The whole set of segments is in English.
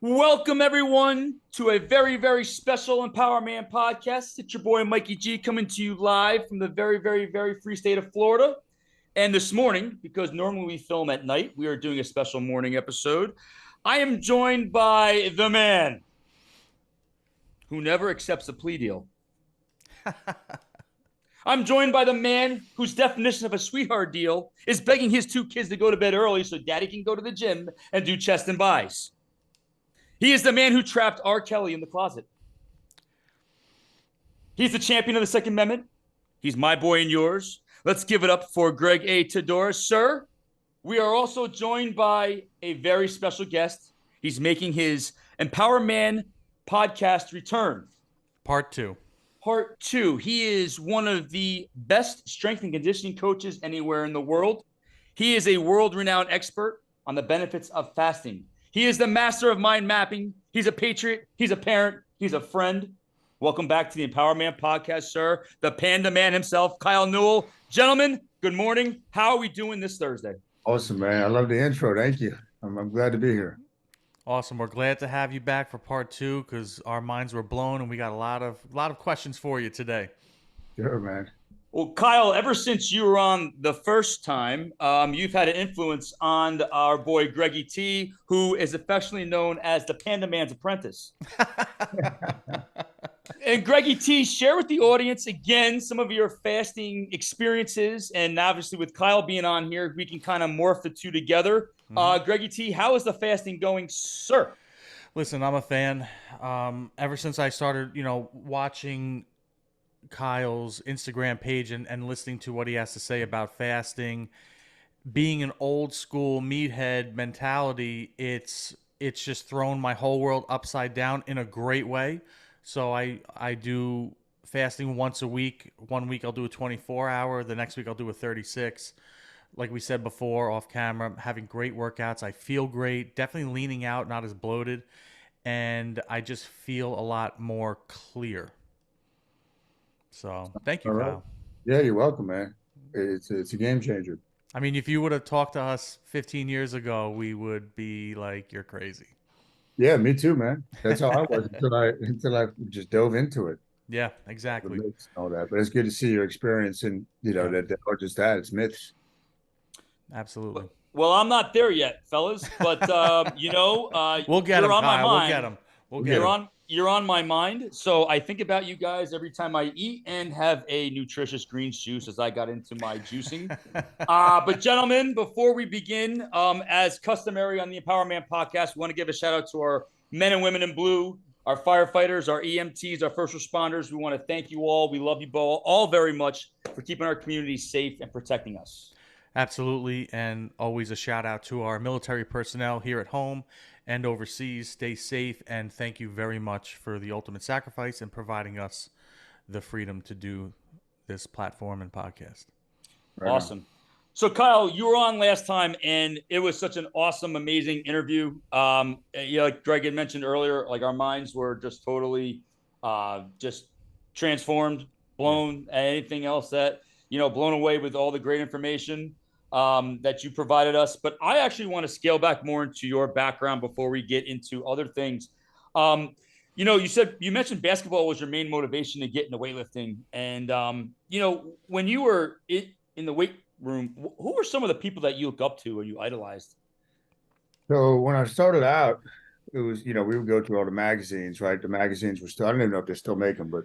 Welcome, everyone, to a very, very special EmpowerMAN podcast. It's your boy, Mikey G, coming to you live from the very, very, very free state of Florida. And this morning, because normally we film at night, we are doing a special morning episode. I am joined by the man who never accepts a plea deal. I'm joined by the man whose definition of a sweetheart deal is begging his two kids to go to bed early so daddy can go to the gym and do chest and buys. He is the man who trapped R. Kelly in the closet. He's the champion of the Second Amendment. He's my boy and yours. Let's give it up for Greg A. Tedora. Sir, we are also joined by a very special guest. He's making his EmpowerMAN podcast return. Part two. He is one of the best strength and conditioning coaches anywhere in the world. He is a world-renowned expert on the benefits of fasting. He is the master of mind mapping. He's a patriot. He's a parent. He's a friend. Welcome back to the EmpowerMAN podcast, sir. The Panda Man himself, Kyle Newell. Gentlemen, good morning. How are we doing this Thursday? Awesome, man. I love the intro. Thank you. I'm glad to be here. Awesome. We're glad to have you back for part two because our minds were blown and we got a lot of questions for you today. Sure, man. Well, Kyle, ever since you were on the first time, you've had an influence on our boy Greggy T, who is affectionately known as the Panda Man's apprentice. And Greggy T, share with the audience again some of your say experiences, and obviously with Kyle being on here, we can kind of morph the two together. Greggy T, how is the fasting going, sir? Listen, I'm a fan. Ever since I started, watching Kyle's Instagram page and listening to what he has to say about fasting, being an old school meathead mentality, it's just thrown my whole world upside down in a great way. So I do fasting once a week. 1 week I'll do a 24-hour. The next week I'll do a 36. Like we said before off camera, I'm having great workouts. I feel great, definitely leaning out, not as bloated, and I just feel a lot more clear. So thank you, All right. Kyle. Yeah, you're welcome, man. It's a game changer. I mean, if you would have talked to us 15 years ago, we would be like, you're crazy. Yeah, me too, man. That's how I was until I just dove into it. Yeah, exactly. All that, but it's good to see your experience and that or just that it's myths. Absolutely. Well, I'm not there yet, fellas, but we'll get him, on my Kyle. mind. We'll get him. You're on my mind. So I think about you guys every time I eat and have a nutritious green juice as I got into my juicing. But gentlemen, before we begin, as customary on the EmpowerMAN podcast, we want to give a shout out to our men and women in blue, our firefighters, our EMTs, our first responders. We want to thank you all. We love you all very much for keeping our community safe and protecting us. Absolutely. And always a shout out to our military personnel here at home and overseas. Stay safe, and thank you very much for the ultimate sacrifice and providing us the freedom to do this platform and podcast. Right awesome. on. So Kyle, you were on last time and it was such an awesome, amazing interview. Like Greg had mentioned earlier, like our minds were just totally just transformed, blown, anything else that, blown away with all the great information that you provided us. But I actually want to scale back more into your background before we get into other things. You mentioned basketball was your main motivation to get into weightlifting. And, when you were in the weight room, who were some of the people that you look up to or you idolized? So when I started out, it was, we would go through all the magazines, right? The magazines were still, I don't even know if they still make them, but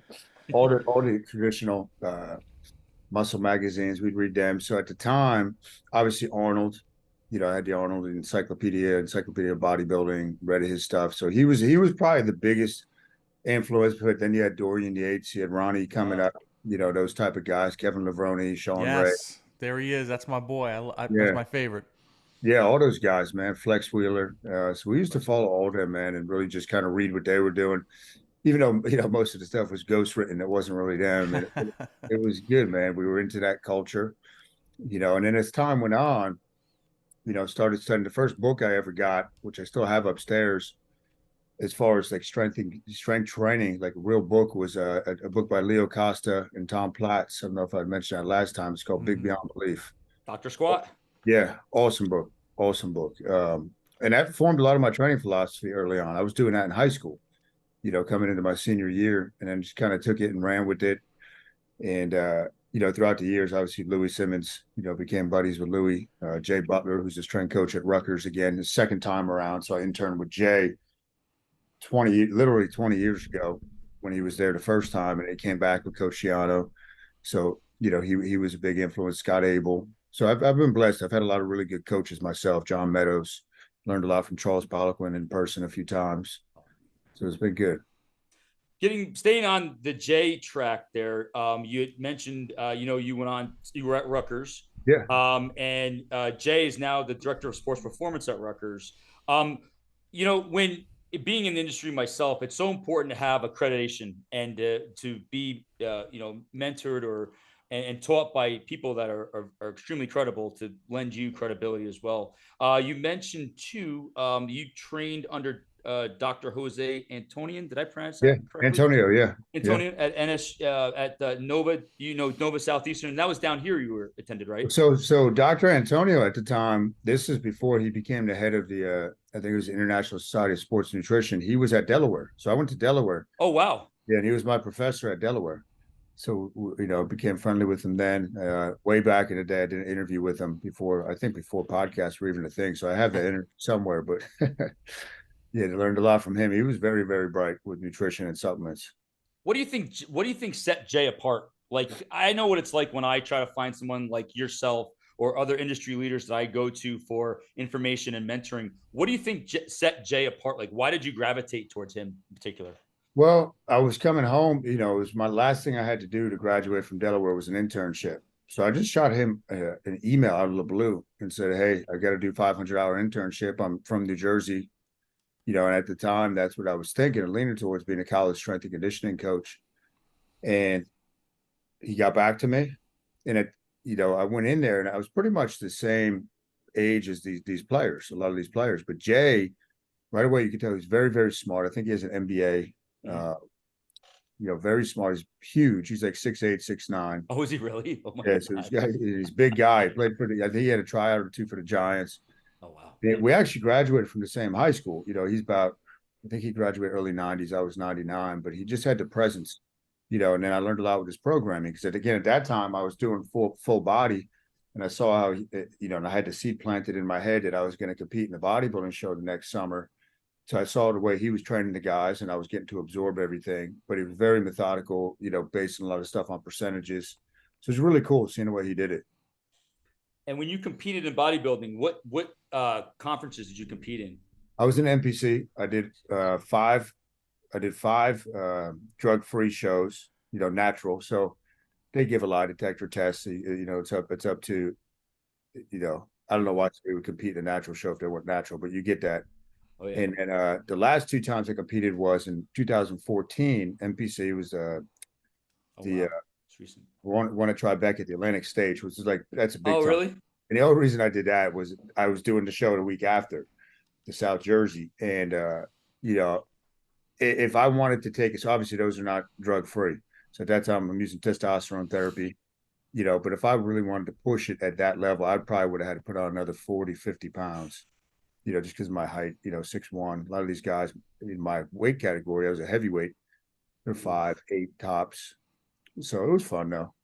all the traditional muscle magazines, we'd read them. So at the time, obviously Arnold, I had the Arnold Encyclopedia of Bodybuilding, read his stuff. So he was probably the biggest influence. But then you had Dorian Yates, you had Ronnie coming up, those type of guys, Kevin Levrone, Sean Ray. There he is. That's my boy. That's my favorite. Yeah, all those guys, man. Flex Wheeler. So we used to follow all of them, man, and really just kind of read what they were doing. Even though, most of the stuff was ghostwritten, it wasn't really them. And it was good, man. We were into that culture, and then as time went on, started studying. The first book I ever got, which I still have upstairs, as far as like strength training, like a real book, was a book by Leo Costa and Tom Platz. I don't know if I mentioned that last time. It's called Big Beyond Belief. Dr. Squat. Yeah, awesome book. And that formed a lot of my training philosophy early on. I was doing that in high school, coming into my senior year, and then just kind of took it and ran with it. And throughout the years, obviously Louis Simmons, became buddies with Louis. Jay Butler, who's his strength coach at Rutgers again, his second time around. So I interned with Jay literally 20 years ago when he was there the first time, and he came back with Coach Shiano. So he was a big influence. Scott Abel. So I've been blessed. I've had a lot of really good coaches myself. John Meadows, learned a lot from Charles Poliquin in person a few times. So it's been good. Staying on the J track there, you had mentioned, you were at Rutgers. Yeah. And Jay is now the director of sports performance at Rutgers. When being in the industry myself, it's so important to have accreditation and to be, mentored and taught by people that are extremely credible to lend you credibility as well. You mentioned too, you trained under Dr. Jose Antonian. Did I pronounce Yeah. that correctly? Antonio. Yeah. Antonian at NS at Nova, Nova Southeastern. That was down here you were attended, right? So Dr. Antonio at the time, this is before he became the head of the, I think it was the International Society of Sports Nutrition. He was at Delaware. So I went to Delaware. Oh, wow. Yeah. And he was my professor at Delaware. So, became friendly with him then. Way back in the day, I did an interview with him before podcasts were even a thing. So I have that interview somewhere, but yeah, I learned a lot from him. He was very, very bright with nutrition and supplements. What do you think? What do you think set Jay apart? Like, I know what it's like when I try to find someone like yourself or other industry leaders that I go to for information and mentoring. What do you think set Jay apart? Like, why did you gravitate towards him in particular? Well, I was coming home. It was my last thing I had to do to graduate from Delaware was an internship. So I just shot him an email out of the blue and said, "Hey, I got to do 500-hour internship. I'm from New Jersey." And at the time, that's what I was thinking and leaning towards being a college strength and conditioning coach. And he got back to me, and I went in there and I was pretty much the same age as these players, a lot of these players. But Jay, right away, you could tell he's very, very smart. I think he has an MBA. Very smart. He's huge. He's like 6'8", 6'9". Oh, is he really? Oh my Yeah, God. so he's a big guy. He played I think he had a tryout or two for the Giants. Oh, wow. We actually graduated from the same high school. I think he graduated early 90s. I was 99, but he just had the presence, and then I learned a lot with his programming because again, at that time I was doing full body, and I saw how, and I had the seed planted in my head that I was going to compete in the bodybuilding show the next summer. So I saw the way he was training the guys, and I was getting to absorb everything, but he was very methodical, basing a lot of stuff on percentages. So it's really cool seeing the way he did it. And when you competed in bodybuilding, what conferences did you compete in? I was in NPC. I did five drug-free shows, natural. So they give a lie detector tests. It's up to, I don't know why they would compete in a natural show if they weren't natural, but you get that. Oh, yeah. And the last two times I competed was in 2014. NPC was won a Tribeca at the Atlantic stage, which is like, that's a big time. Really? And the only reason I did that was I was doing the show the week after, the South Jersey. And, if I wanted to take it, so obviously those are not drug free. So at that time I'm using testosterone therapy, but if I really wanted to push it at that level, I probably would have had to put on another 40, 50 pounds, just because of my height, 6'1". A lot of these guys in my weight category, I was a heavyweight. They're 5'8" tops. So it was fun though.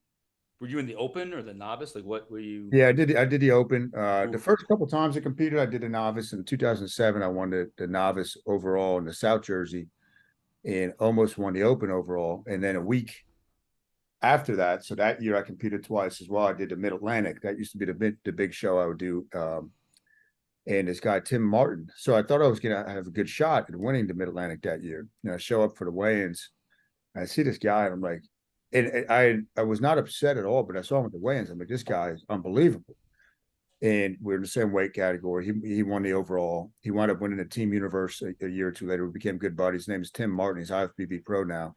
Were you in the open or the novice? Like, what were you? Yeah, I did the open. The first couple times I competed, I did a novice. In 2007, I won the novice overall in the South Jersey and almost won the open overall. And then a week after that, so that year I competed twice as well. I did the Mid-Atlantic. That used to be the big show I would do. And this guy, Tim Martin. So I thought I was going to have a good shot at winning the Mid-Atlantic that year. I show up for the weigh-ins. I see this guy and I'm like, and I was not upset at all, but I saw him at the weigh-ins. I'm like, this guy is unbelievable. And we're in the same weight category. He won the overall. He wound up winning the Team Universe a year or two later. We became good buddies. His name is Tim Martin. He's IFBB pro now.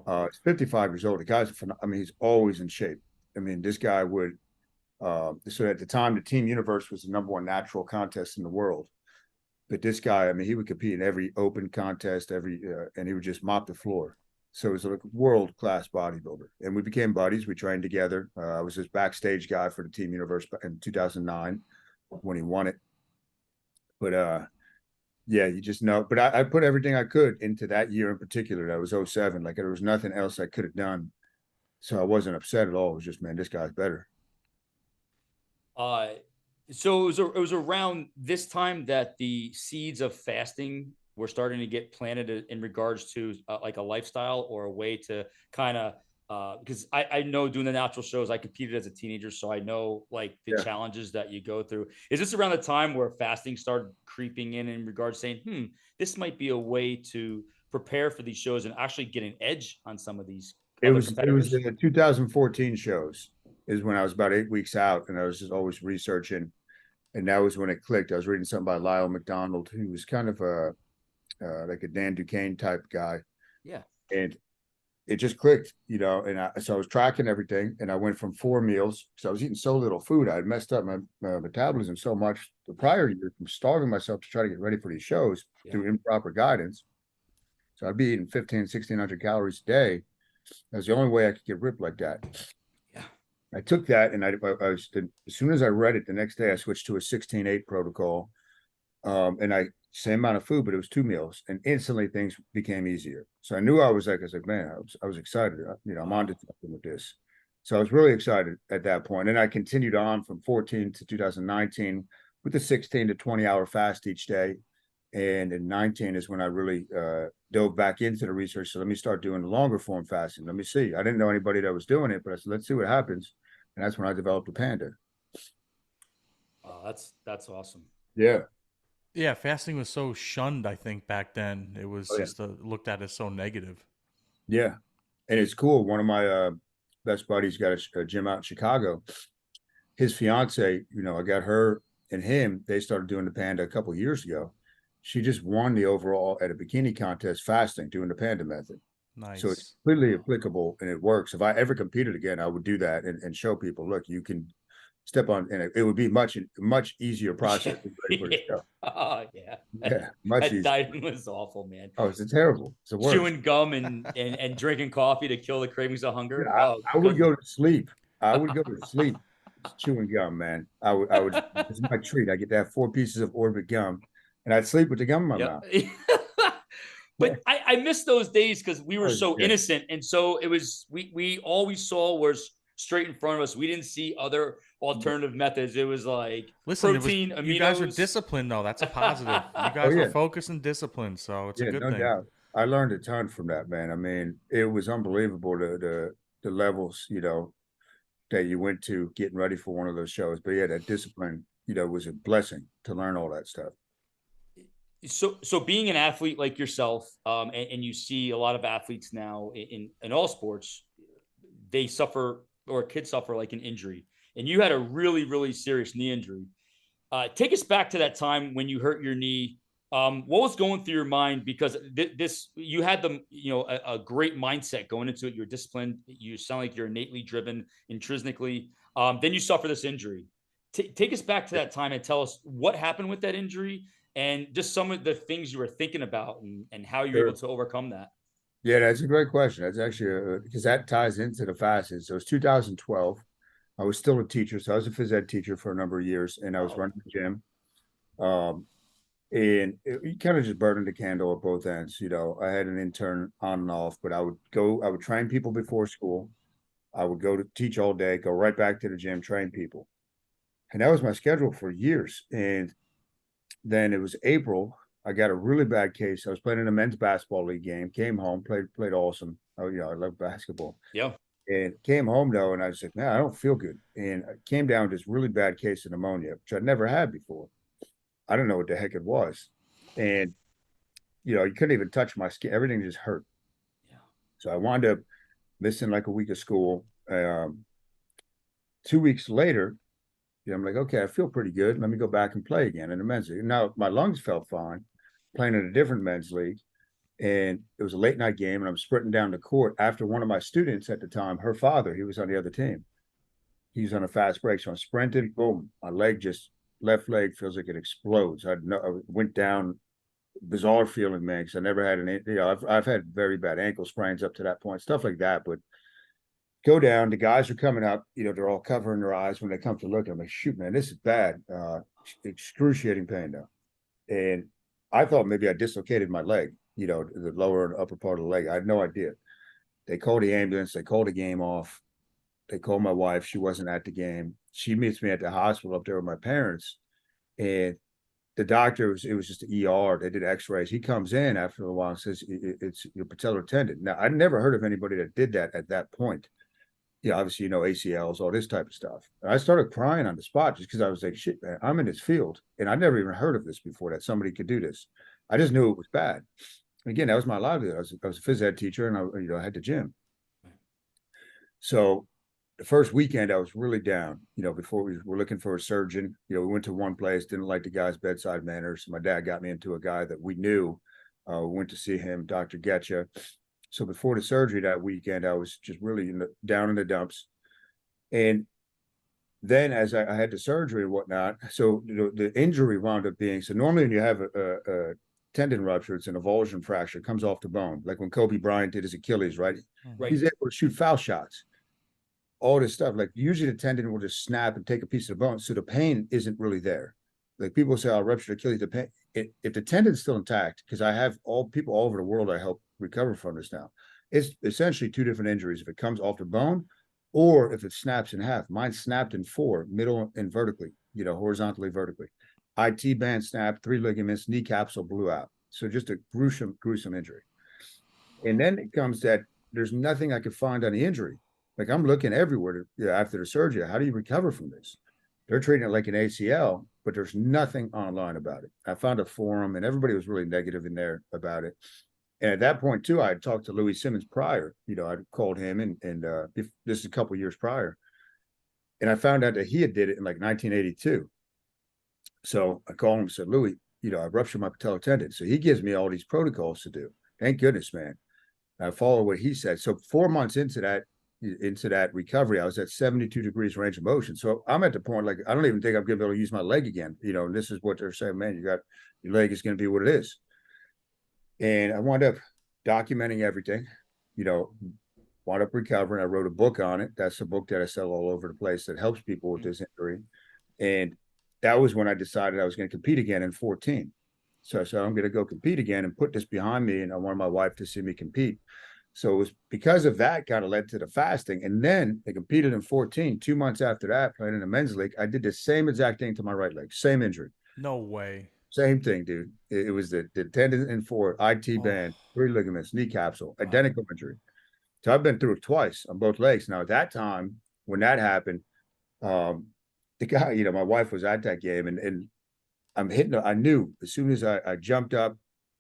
He's 55 years old. The guy's, he's always in shape. This guy would, so at the time, the Team Universe was the #1 natural contest in the world. But this guy, he would compete in every open contest, and he would just mop the floor. So he was a world-class bodybuilder. And we became buddies. We trained together. I was his backstage guy for the Team Universe in 2009 when he won it. But Yeah, you just know. But I put everything I could into that year in particular. That was '07. Like there was nothing else I could have done. So I wasn't upset at all. It was just, man, this guy's better. Uh, so it was around this time that the seeds of fasting were starting to get planted in regards to like a lifestyle or a way to kind of because I know doing the natural shows, I competed as a teenager, so I know like the Yeah. challenges that you go through. Is this around the time where fasting started creeping in regards to saying, this might be a way to prepare for these shows and actually get an edge on some of these other It was competitors? the 2014 shows is when I was about 8 weeks out and I was just always researching. And that was when it clicked. I was reading something by Lyle McDonald, who was kind of a like a Dan Duquesne type guy. Yeah. And it just clicked, you know. And so I was tracking everything, and I went from 4 meals because I was eating so little food. I had messed up my metabolism so much the prior year from starving myself to try to get ready for these shows through improper guidance. So I'd be eating 15, 1600 calories a day. That's the only way I could get ripped like that. Yeah. I took that, and I was as soon as I read it the next day, I switched to a 16-8 protocol. And I same amount of food, but it was 2 meals, and instantly things became easier. So I knew I was like, man, I was excited. You know, I'm on to something with this. So I was really excited at that point, and I continued on from 14 to 2019 with the 16 to 20 hour fast each day. And in 19 is when I really dove back into the research. So let me start doing the longer form fasting. Let me see. I didn't know anybody that was doing it, but I said, let's see what happens. And that's when I developed the Panda. Oh, that's awesome. Yeah. Yeah, fasting was so shunned, I think, back then. It was Oh, yeah. just looked at as so negative. Yeah. And it's cool. One of my best buddies got a gym out in Chicago. His fiance, you know, I got her and him. They started doing the Panda a couple of years ago. She just won the overall at a bikini contest fasting, doing the Panda method. So it's Nice. completely applicable and it works. If I ever competed again, I would do that and show people, look, you can step on, and it would be much easier process to get ready for the Yeah. show. Oh yeah. Yeah, much That easier. dieting was awful, man. Oh, it's terrible. It's the worst. Chewing gum and drinking coffee to kill the cravings of Yeah, hunger. Oh I would goodness. go to sleep. I would go to sleep chewing gum, man. I would. It's my treat. I get to have 4 pieces of Orbit gum, and I'd sleep with the gum in my Yep. mouth. But I miss those days because we were Oh, so yeah, innocent, and so it was we all we saw was straight in front of us. We didn't see other alternative methods. It was like Listen, it was protein, you guys are aminos. disciplined though. That's a positive. You oh guys were yeah, focused and disciplined, so it's a yeah, good no thing. doubt. I learned a ton from that, man. I mean, it was unbelievable the levels, you know, that you went to getting ready for one of those shows. But yeah, that discipline, you know, was a blessing to learn all that stuff. So being an athlete like yourself, and you see a lot of athletes now in all sports, they suffer or kids suffer like an injury, and you had a really serious knee injury. Take us back to that time when you hurt your knee. What was going through your mind? Because this you had a great mindset going into it. You're disciplined. You sound like you're innately driven, intrinsically. Then you suffer this injury. Take us back to that time and tell us what happened with that injury and just some of the things you were thinking about and how you were able Sure. to overcome that. Yeah, that's a great question. That's actually because that ties into the fastest. So it's 2012. I was still a teacher, so I was a phys ed teacher for a number of years, and I was Oh, running the gym. Um, and you kind of just burning the candle at both ends. You know, I had an intern on and off, but I would train people before school. I would go to teach all day, go right back to the gym, train people, and that was my schedule for years. And then it was April. I got a really bad case. I was playing in a men's basketball league game. Came home, played awesome. Oh, you know, I love basketball. yeah. And came home though, and I was like, man, I don't feel good. And I came down with this really bad case of pneumonia, which I'd never had before. I don't know what the heck it was. And you know, you couldn't even touch my skin. Everything just hurt. Yeah. So I wound up missing like a week of school. 2 weeks later, you know, I'm like, okay, I feel pretty good. Let me go back and play again in the men's league. Now my lungs felt fine playing in a different men's league. And it was a late night game, and I'm sprinting down the court after one of my students at the time, her father, he was on the other team. He was on a fast break. So I'm sprinting, boom, my leg just left leg feels like it explodes. I went down, bizarre feeling, man, because I never had you know, I've had very bad ankle sprains up to that point, stuff like that. But go down, the guys are coming up, you know, they're all covering their eyes when they come to look. I'm like, shoot, man, this is bad. Excruciating pain now. And I thought maybe I dislocated my leg, the lower and upper part of the leg. I had no idea. They called the ambulance. They called the game off. They called my wife. She wasn't at the game. She meets me at the hospital up there with my parents. And the doctor it was just the ER. They did X-rays. He comes in after a while and says it's your patellar tendon. Now I never heard of anybody that did that at that point. Yeah, obviously ACLs, all this type of stuff. And I started crying on the spot just because I was like, shit, man, I'm in this field, and I never even heard of this before that somebody could do this. I just knew it was bad. And again, that was my livelihood. I was a phys ed teacher, and I had the gym. So the first weekend I was really down, before we were looking for a surgeon. We went to one place, didn't like the guy's bedside manner. So my dad got me into a guy that we knew. We went to see him, Dr. Getcha. So before the surgery that weekend, I was just really down in the dumps. And then as I had the surgery and whatnot, so the injury wound up being, so normally when you have a tendon rupture, it's an avulsion fracture, it comes off the bone. Like when Kobe Bryant did his Achilles, right? Right. He's able to shoot foul shots. All this stuff, like usually the tendon will just snap and take a piece of the bone, so the pain isn't really there. Like people say, "I'll rupture Achilles." The pain, if the tendon's still intact, because I have people all over the world I help recover from this now. It's essentially two different injuries. If it comes off the bone, or if it snaps in half. Mine snapped in four, middle and vertically, horizontally, vertically. IT band snapped, 3 ligaments, knee capsule blew out. So just a gruesome injury. And then it comes that there's nothing I could find on the injury. Like I'm looking everywhere after the surgery. How do you recover from this? They're treating it like an ACL, but there's nothing online about it. I found a forum, and everybody was really negative in there about it. And at that point too, I had talked to Louis Simmons prior. I'd called him, and this is a couple of years prior, and I found out that he had did it in like 1982. So I called him and said, Louis, I ruptured my patellar tendon. So he gives me all these protocols to do. Thank goodness, man. I follow what he said. So 4 months into that recovery, I was at 72 degrees range of motion. So I'm at the point, like, I don't even think I'm going to be able to use my leg again. And this is what they're saying, man, your leg is going to be what it is. And I wound up documenting everything, wound up recovering. I wrote a book on it. That's a book that I sell all over the place that helps people with this injury. And that was when I decided I was going to compete again in 14. So I said, I'm going to go compete again and put this behind me. And I wanted my wife to see me compete. So it was because of that kind of led to the fasting. And then I competed in 14. 2 months after that, playing in the men's league, I did the same exact thing to my right leg. Same injury. No way. Same thing, dude. It was the tendon in four, IT band, 3 ligaments, knee capsule, identical injury. So I've been through it twice on both legs. Now, at that time, when that happened, the guy, my wife was at that game, and I'm hitting. I knew as soon as I jumped up,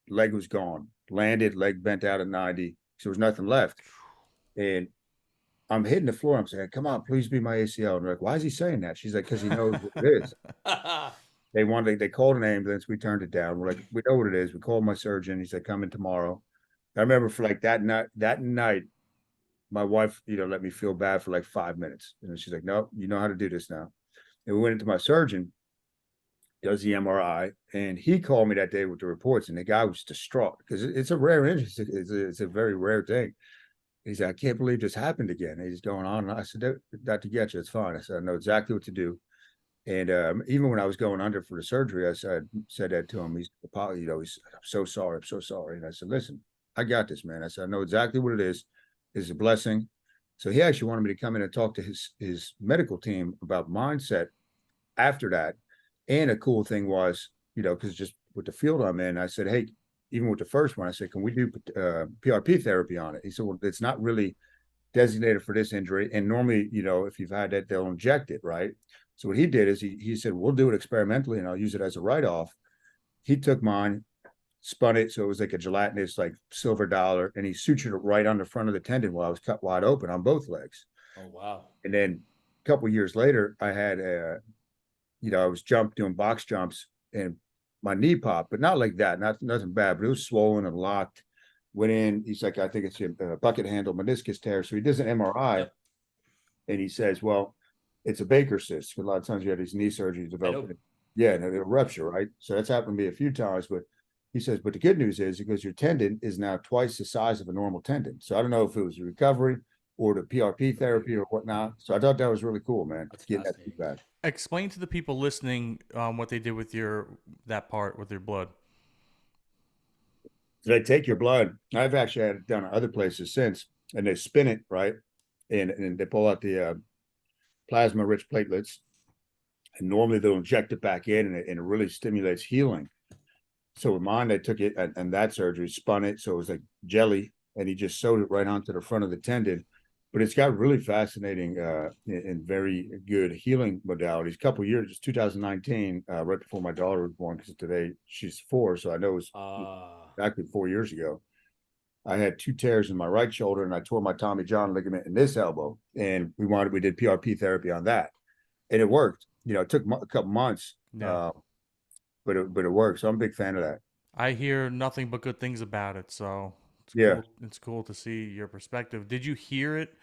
leg was gone. Landed, leg bent out at 90. So there was nothing left. And I'm hitting the floor. I'm saying, come on, please be my ACL. And they're like, why is he saying that? She's like, because he knows what it is. They called an ambulance. We turned it down. We're like, we know what it is. We called my surgeon. He said, come in tomorrow. I remember for like that night, my wife, let me feel bad for like 5 minutes. And she's like, no, you know how to do this now. And we went into my surgeon, does the MRI, and he called me that day with the reports, and the guy was distraught because it's a rare injury. It's a very rare thing. He said, I can't believe this happened again. And he's going on. And I said, Dr. Getcha, it's fine. I said, I know exactly what to do. And even when I was going under for the surgery, I said that to him. He's, I'm so sorry. I'm so sorry. And I said, listen, I got this, man. I said, I know exactly what it is. It's a blessing. So he actually wanted me to come in and talk to his medical team about mindset after that. And a cool thing was, because just with the field I'm in, I said, hey, even with the first one, I said, can we do PRP therapy on it? He said, well, it's not really designated for this injury. And normally, if you've had that, they'll inject it, right? So what he did is he said, we'll do it experimentally and I'll use it as a write-off. He took mine, spun it so it was like a gelatinous, like silver dollar, and he sutured it right on the front of the tendon while I was cut wide open on both legs. Oh, wow. And then a couple of years later, I had I was doing box jumps, and my knee popped, but not like that, nothing bad, but it was swollen and locked. Went in, he's like, I think it's a bucket handle meniscus tear. So he does an MRI. Yep. And he says, well, it's a Baker cyst. A lot of times you have these knee surgeries developing. Yeah, and it'll rupture, right? So that's happened to me a few times. But he says, but the good news is because your tendon is now twice the size of a normal tendon. So I don't know if it was a recovery or the PRP therapy or whatnot. So I thought that was really cool, man. That's getting that feedback. Explain to the people listening what they did with that part with your blood. So they take your blood. I've actually had it done at other places since, and they spin it right, and they pull out the plasma rich platelets, and normally they'll inject it back in, and it really stimulates healing. So with mine, they took it and that surgery, spun it so it was like jelly, and he just sewed it right onto the front of the tendon. But it's got really fascinating and very good healing modalities. A couple years, 2019, right before my daughter was born, because today she's 4, so I know it was exactly 4 years ago. I had 2 tears in my right shoulder, and I tore my Tommy John ligament in this elbow, and we did PRP therapy on that, and it worked. It took a couple months, Yeah. but it worked. So I'm a big fan of that. I hear nothing but good things about it, so it's Yeah. cool. It's cool to see your perspective. Did you hear it?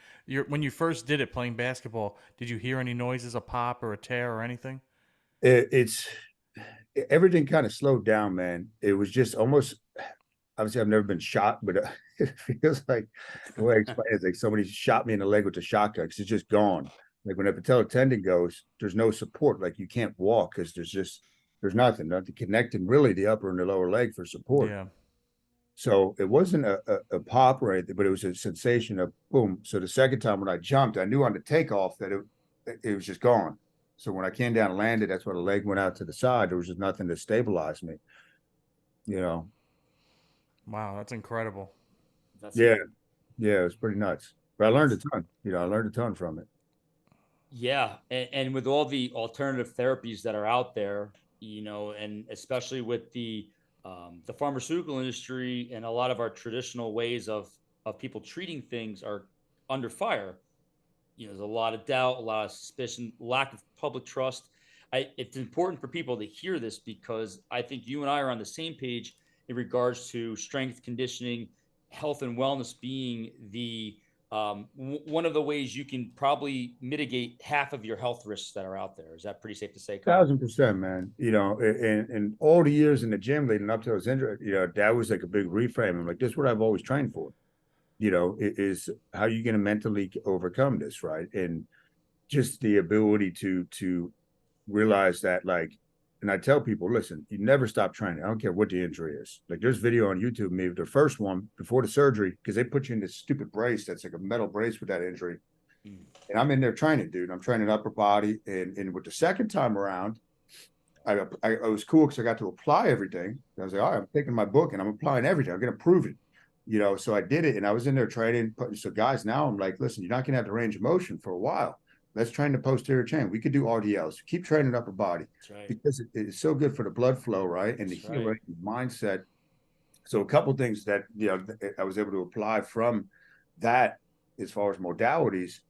When you first did it playing basketball, did you hear any noises, a pop or a tear or anything? It's everything kind of slowed down, man. It was just almost, obviously I've never been shot, but it feels like the way I explain it, it's like somebody shot me in the leg with a shotgun, because it's just gone. Like when a patellar tendon goes, there's no support. Like you can't walk because there's nothing connecting really the upper and the lower leg for support. Yeah. So it wasn't a pop or anything, but it was a sensation of boom. So the second time when I jumped, I knew on the takeoff that it was just gone. So when I came down and landed, that's why the leg went out to the side. There was just nothing to stabilize me, you know. Wow, that's incredible. That's Yeah, yeah, it was pretty nuts. But I learned a ton. I learned a ton from it. Yeah, and with all the alternative therapies that are out there, and especially with the pharmaceutical industry and a lot of our traditional ways of people treating things are under fire. There's a lot of doubt, a lot of suspicion, lack of public trust. It's important for people to hear this because I think you and I are on the same page in regards to strength conditioning, health and wellness being one of the ways you can probably mitigate half of your health risks that are out there. Is that pretty safe to say, Kyle? 1,000%, man. And all the years in the gym leading up to those injuries, that was like a big reframe. I'm like, this is what I've always trained for. Is how you going to mentally overcome this, right? And just the ability to realize that, like, and I tell people, listen, you never stop training. I don't care what the injury is. Like, there's video on YouTube of me, the first one before the surgery, because they put you in this stupid brace that's like a metal brace with that injury. And I'm in there training, dude. I'm training upper body. And with the second time around, I was cool because I got to apply everything. I was like, all right, I'm taking my book and I'm applying everything. I'm going to prove it. So I did it, and I was in there training. So guys, now I'm like, listen, you're not going to have the range of motion for a while. Let's train the posterior chain. We could do RDLs. Keep training upper body. That's right. Because it's so good for the blood flow, right? And That's the healing right. mindset. So a couple things that I was able to apply from that as far as modalities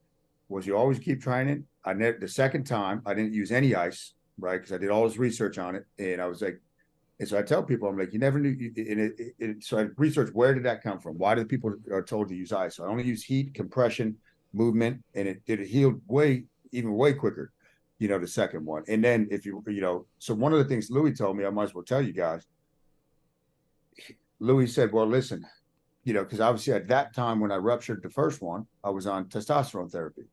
was you always keep training. The second time I didn't use any ice, right? Because I did all this research on it, and I was like, and so I tell people, I'm like, you never knew. So I researched, where did that come from? Why did people are told to use ice? So I only use heat, compression, movement, and it healed way quicker. The second one, and then if so one of the things Louis told me, I might as well tell you guys. Louis said, well, listen, because obviously at that time when I ruptured the first one, I was on testosterone therapy,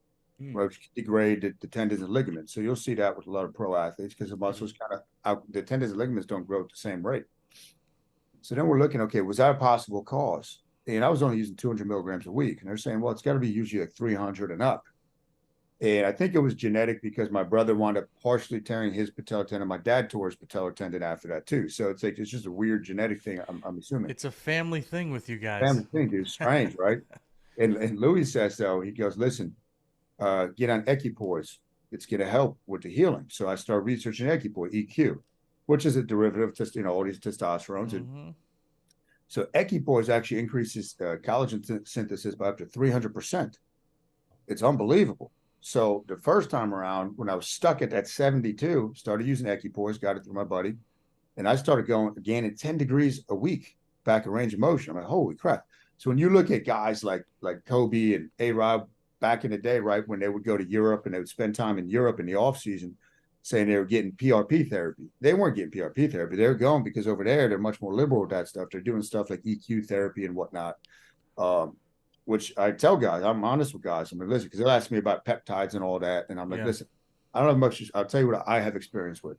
which degrade the tendons and ligaments. So you'll see that with a lot of pro athletes because the muscles kind of the tendons and ligaments don't grow at the same rate. So then we're looking, okay, was that a possible cause? And I was only using 200 milligrams a week. And they're saying, well, it's got to be usually like 300 and up. And I think it was genetic because my brother wound up partially tearing his patellar tendon. My dad tore his patellar tendon after that too. So it's like, it's just a weird genetic thing, I'm assuming. It's a family thing with you guys. Family thing, dude. Strange, right? And Louis says, though, he goes, listen, get on equipoise. It's going to help with the healing. So I started researching equipoise, EQ, which is a derivative of all these testosterones. And so equipoise actually increases collagen synthesis by up to 300%. It's unbelievable. So the first time around, when I was stuck at that 72, started using equipoise, got it through my buddy, and I started gaining 10 degrees a week back in range of motion. I'm like, holy crap. So when you look at guys like Kobe and A-Rod back in the day, right, when they would go to Europe and they would spend time in Europe in the off season saying they were getting PRP therapy. They weren't getting PRP therapy. They were going because over there, they're much more liberal with that stuff. They're doing stuff like EQ therapy and whatnot. Which I tell guys, I'm honest with guys. I'm like, listen, because they'll ask me about peptides and all that. And I'm like, listen, I don't have much. I'll tell you what I have experience with.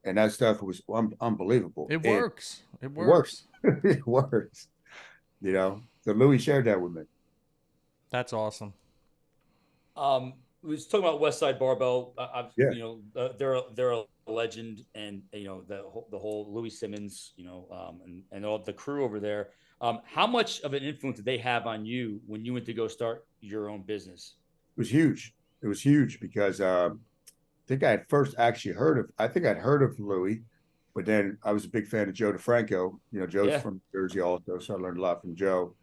And that stuff was unbelievable. It works. It works. It works, you know. So Louis shared that with me. That's awesome. We was talking about West Side Barbell. I've Yeah, you know they're a legend, and you know the whole Louis Simmons, and all the crew over there. How much of an influence did they have on you when you went to go start your own business? it was huge. It was huge because I think I had first actually heard of. I think I'd heard of Louis, but then I was a big fan of Joe DeFranco. You know, Joe's Yeah, from Jersey also, so I learned a lot from Joe.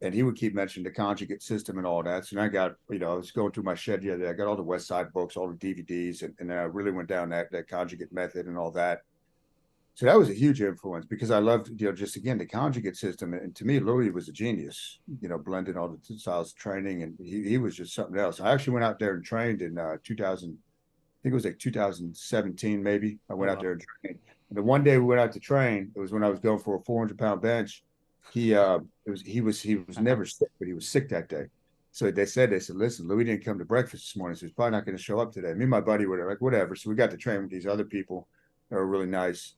And he would keep mentioning the conjugate system and all that. So then I got, I was going through my shed the other day. I got all the West Side books, all the DVDs, and then I really went down that conjugate method and all that. So that was a huge influence because I loved, just again the conjugate system. And to me, Louis was a genius, blending all the styles of training, and he was just something else. I actually went out there and trained in 2000. I think it was like 2017, maybe. I Oh, went out wow. there and trained. And the one day we went out to train, it was when I was going for a 400-pound bench. He was never sick, but he was sick that day. So they said, listen, Louis didn't come to breakfast this morning, so he's probably not going to show up today. Me and my buddy were like, whatever. So we got to train with these other people that were really nice.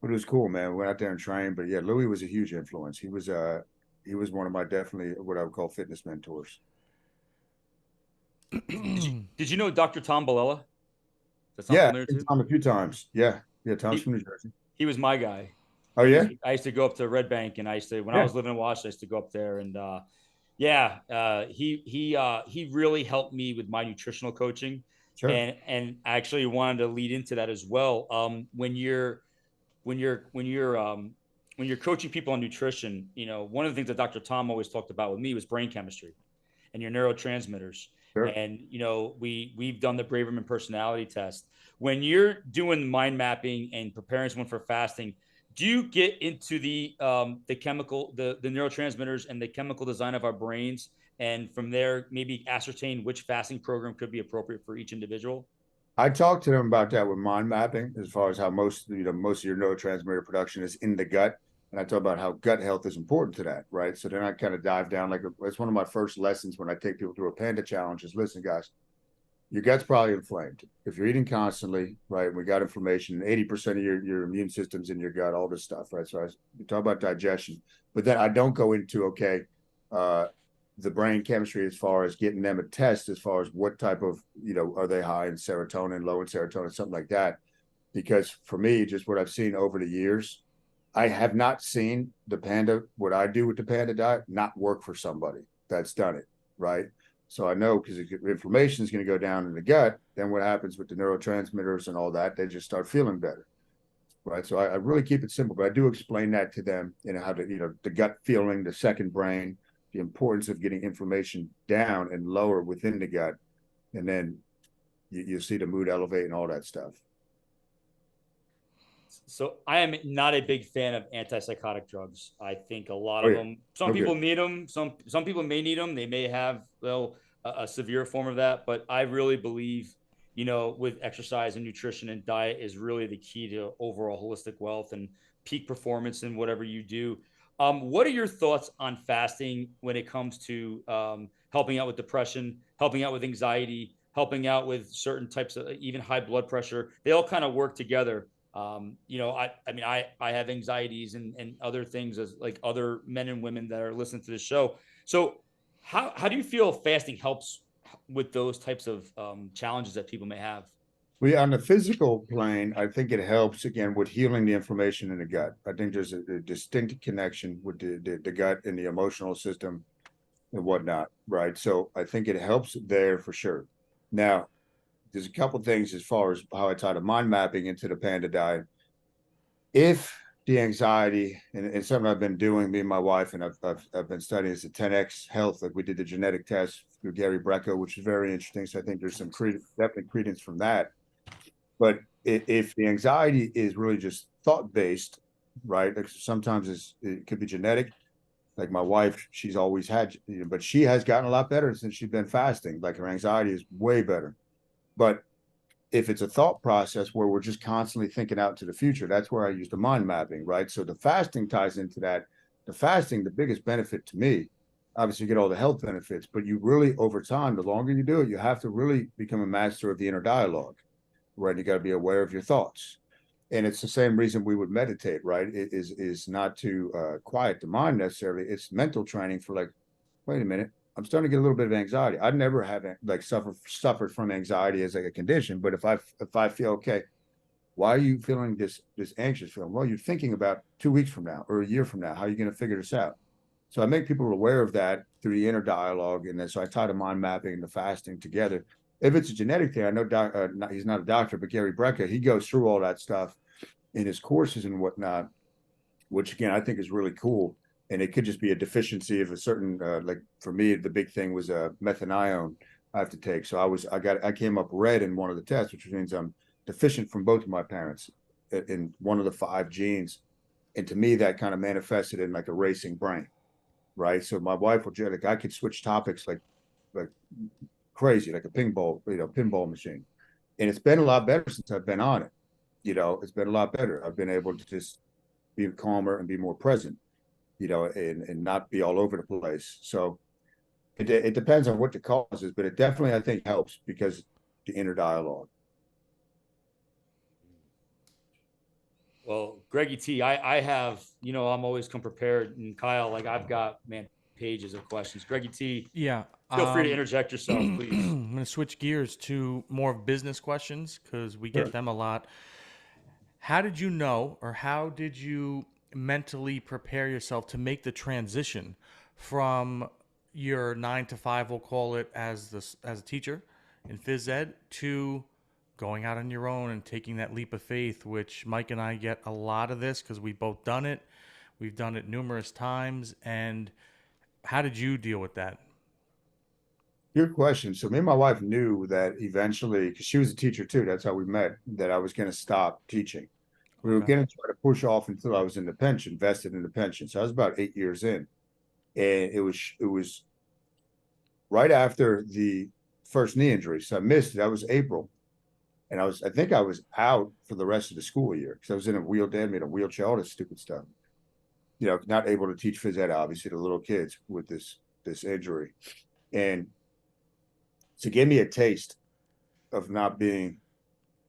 But it was cool, man. We went out there and trained. But yeah, Louis was a huge influence. He was one of my definitely what I would call fitness mentors. did you know Dr. Tom Balella? That sound Yeah, familiar I've too? Tom a few times. Yeah, yeah. Tom's He from New Jersey. he was my guy. Oh yeah, I used to go up to Red Bank, and I used to when I yeah. was living in Washington, I used to go up there, and yeah, he really helped me with my nutritional coaching, Sure. and I actually wanted to lead into that as well. When you're when you're when you're coaching people on nutrition, one of the things that Dr. Tom always talked about with me was brain chemistry and your neurotransmitters. Sure. And we've done the Braverman personality test. When you're doing mind mapping and preparing someone for fasting, do you get into the chemical, the neurotransmitters and the chemical design of our brains, and from there maybe ascertain which fasting program could be appropriate for each individual? I talked to them about that with mind mapping, as far as how most of your neurotransmitter production is in the gut, and I talk about how gut health is important to that, right? So then I kind of dive down, like it's one of my first lessons when I take people through a Panda challenge. Is listen, guys, your gut's probably inflamed if you're eating constantly, right? We got inflammation, 80% of your immune system's in your gut, all this stuff, right? So we talk about digestion, but then I don't go into okay. Uh, the brain chemistry as far as getting them a test as far as what type of are they high in serotonin, low in serotonin, something like that. Because for me, just what I've seen over the years, I have not seen the Panda, what I do with the Panda diet, not work for somebody that's done it, right? So I know because inflammation is going to go down in the gut, then what happens with the neurotransmitters and all that, they just start feeling better, right? So I really keep it simple, but I do explain that to them, how to, the gut feeling, the second brain, the importance of getting inflammation down and lower within the gut. And then you see the mood elevate and all that stuff. So I am not a big fan of antipsychotic drugs. I think a lot Oh of yeah. them. Some Okay. people need them. Some people may need them. They may have a severe form of that. But I really believe, with exercise and nutrition and diet is really the key to overall holistic wealth and peak performance in whatever you do. What are your thoughts on fasting when it comes to helping out with depression, helping out with anxiety, helping out with certain types of even high blood pressure? They all kind of work together. I mean, I have anxieties and other things as like other men and women that are listening to this show. So how do you feel fasting helps with those types of challenges that people may have? Well, on the physical plane, I think it helps again with healing the inflammation in the gut. I think there's a distinct connection with the gut and the emotional system and whatnot, right? So I think it helps there for sure. Now, there's a couple things as far as how I tie the mind mapping into the Panda diet. If the anxiety and something I've been doing, me and my wife, and I've been studying is the 10x health. Like we did the genetic test through Gary Brecka, which is very interesting. So I think there's some definite credence from that. But if the anxiety is really just thought based, right? Like sometimes it could be genetic. Like my wife, she's always had, but she has gotten a lot better since she's been fasting. Like her anxiety is way better. But if it's a thought process where we're just constantly thinking out to the future, that's where I use the mind mapping, right? So the fasting ties into that. The fasting, the biggest benefit to me, obviously you get all the health benefits, but you really over time, the longer you do it, you have to really become a master of the inner dialogue, right? You got to be aware of your thoughts. And it's the same reason we would meditate, right? It is not to quiet the mind necessarily. It's mental training for like, wait a minute, I'm starting to get a little bit of anxiety. I'd never have like suffered from anxiety as like a condition, but if I feel okay, why are you feeling this anxious feeling? Well, you're thinking about 2 weeks from now or a year from now. How are you going to figure this out? So I make people aware of that through the inner dialogue, and then so I tie the mind mapping and the fasting together. If it's a genetic thing, I know he's not a doctor, but Gary Brecka, he goes through all that stuff in his courses and whatnot, which again I think is really cool. And it could just be a deficiency of a certain, like for me, the big thing was a methanione I have to take. So I came up red in one of the tests, which means I'm deficient from both of my parents in one of the 5 genes. And to me, that kind of manifested in like a racing brain, right? So my wife will like I could switch topics like crazy, like a pinball machine. And it's been a lot better since I've been on it. It's been a lot better. I've been able to just be calmer and be more present, and not be all over the place. So it depends on what the cause is, but it definitely, I think, helps because the inner dialogue. Well, Greggy T, I have, I'm always come prepared. And Kyle, like I've got, man, pages of questions. Greggy T, Yeah. feel free to interject yourself, please. I'm going to switch gears to more of business questions because we get Sure. them a lot. How did you know, or how did you mentally prepare yourself to make the transition from your 9 to 5, we'll call it, as a teacher in phys ed, to going out on your own and taking that leap of faith? Which Mike and I get a lot of this because we've both done it. We've done it numerous times. And how did you deal with that? Good question. So me and my wife knew that eventually, because she was a teacher too, that's how we met, that I was going to stop teaching. We were Okay. going to try to push off until I was in the pension, vested in the pension. So I was about 8 years in, and it was right after the first knee injury. So I missed it. That was April, and I think I was out for the rest of the school year because I was in a wheelchair, all this stupid stuff. Not able to teach phys ed, obviously, to little kids with this injury, and to give me a taste of not being,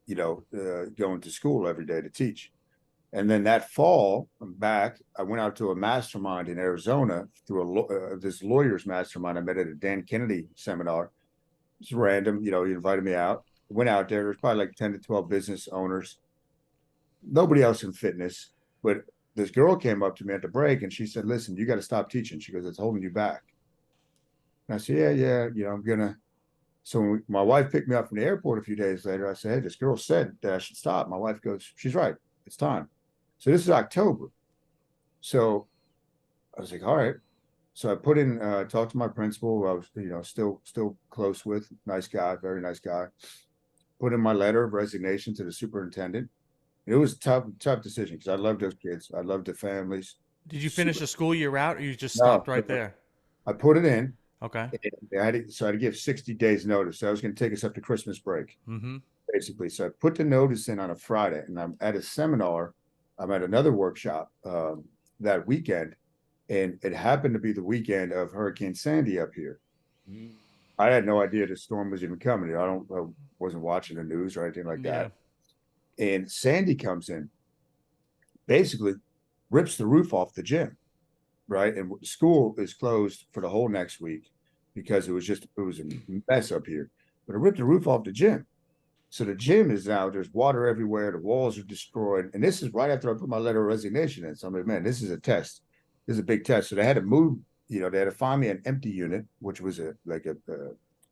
going to school every day to teach. And then that fall, I'm back. I went out to a mastermind in Arizona through this lawyer's mastermind. I met at a Dan Kennedy seminar. It's random, he invited me out. Went out there. There's probably like 10 to 12 business owners. Nobody else in fitness, but this girl came up to me at the break and she said, "Listen, you got to stop teaching." She goes, "It's holding you back." And I said, "Yeah, I'm gonna." So when my wife picked me up from the airport a few days later, I said, "Hey, this girl said that I should stop." My wife goes, "She's right. It's time." So this is October. So I was like, "All right." So I put in, talked to my principal, who I was, still close with, nice guy, very nice guy. Put in my letter of resignation to the superintendent. It was a tough decision because I love those kids. I love the families. Did you finish Super. the school year out, or you just No, stopped right there? I put it in. Okay. And so I had to give 60 days notice. So I was going to take us up to Christmas break, Mm-hmm. basically. So I put the notice in on a Friday, and I'm at a seminar. I'm at another workshop that weekend, and it happened to be the weekend of Hurricane Sandy up here. Mm. I had no idea the storm was even coming. I wasn't watching the news or anything like Yeah. that. And Sandy comes in, basically rips the roof off the gym, right? And school is closed for the whole next week because it was a mess up here. But it ripped the roof off the gym. So the gym is now, there's water everywhere, the walls are destroyed. And this is right after I put my letter of resignation in. So I'm like, man, this is a test. This is a big test. So they had to move, they had to find me an empty unit, which was a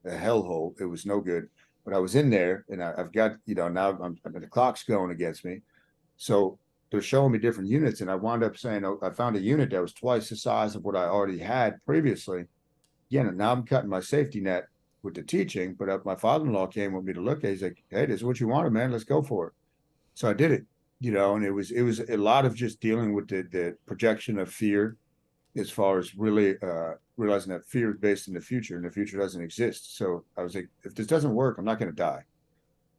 hellhole. It was no good. But I was in there and I've got, now the clock's going against me. So they're showing me different units. And I wound up saying, oh, I found a unit that was twice the size of what I already had previously. Again, and now I'm cutting my safety net with the teaching, but my father-in-law came with me to look at it. He's like, "Hey, this is what you wanted, man. Let's go for it." So I did it, and it was a lot of just dealing with the projection of fear as far as really realizing that fear is based in the future and the future doesn't exist. So I was like, if this doesn't work, I'm not going to die.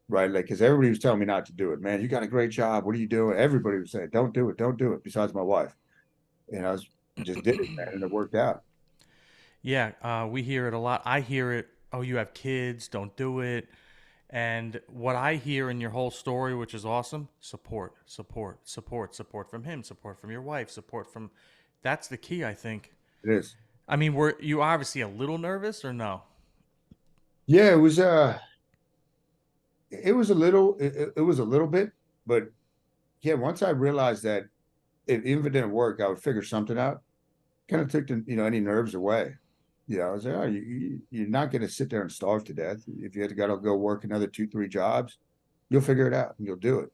Right. Like, because everybody was telling me not to do it. Man, you got a great job. What are you doing? Everybody was saying, don't do it. Don't do it. Besides my wife. And I just did it, man. And it worked out. Yeah, we hear it a lot. I hear it. Oh, you have kids, don't do it. And what I hear in your whole story, which is awesome, support, support, support, support from him, support from your wife, support from. That's the key, I think. It is. I mean, were you obviously a little nervous or no? Yeah, it was a little, it was a little bit, but yeah, once I realized that even if it didn't work, I would figure something out. Kind of took the, any nerves away. I was like, oh, you're not going to sit there and starve to death. If you had to go work another 2, 3 jobs, you'll figure it out and you'll do it.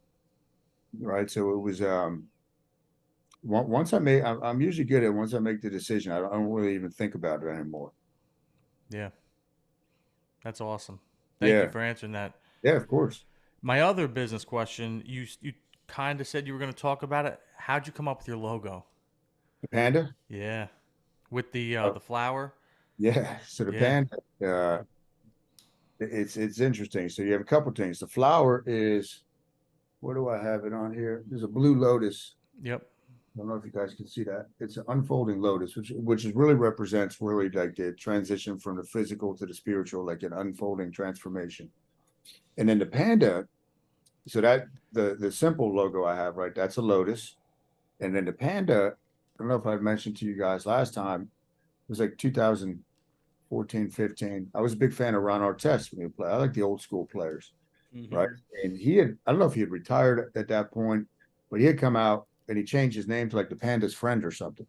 Right. So it was, once I'm usually good at once I make the decision, I don't really even think about it anymore. Yeah, that's awesome. Thank you Yeah. for answering that. Yeah, of course. My other business question, you kind of said you were going to talk about it. How'd you come up with your logo? The panda. Yeah, with Oh, the flower. yeah. So the Yeah. panda, it's interesting. So you have a couple things. The flower is, where do I have it on here? There's a blue lotus. Yep. I don't know if you guys can see that. It's an unfolding lotus, which is really represents really like the transition from the physical to the spiritual, like an unfolding transformation. And then the panda, so that the simple logo I have, right? That's a lotus. And then the panda, I don't know if I mentioned to you guys last time, it was like 2014, 15. I was a big fan of Ron Artest when he played. I like the old school players, Mm-hmm. right? And I don't know if he had retired at that point, but he had come out and he changed his name to like the Panda's Friend or something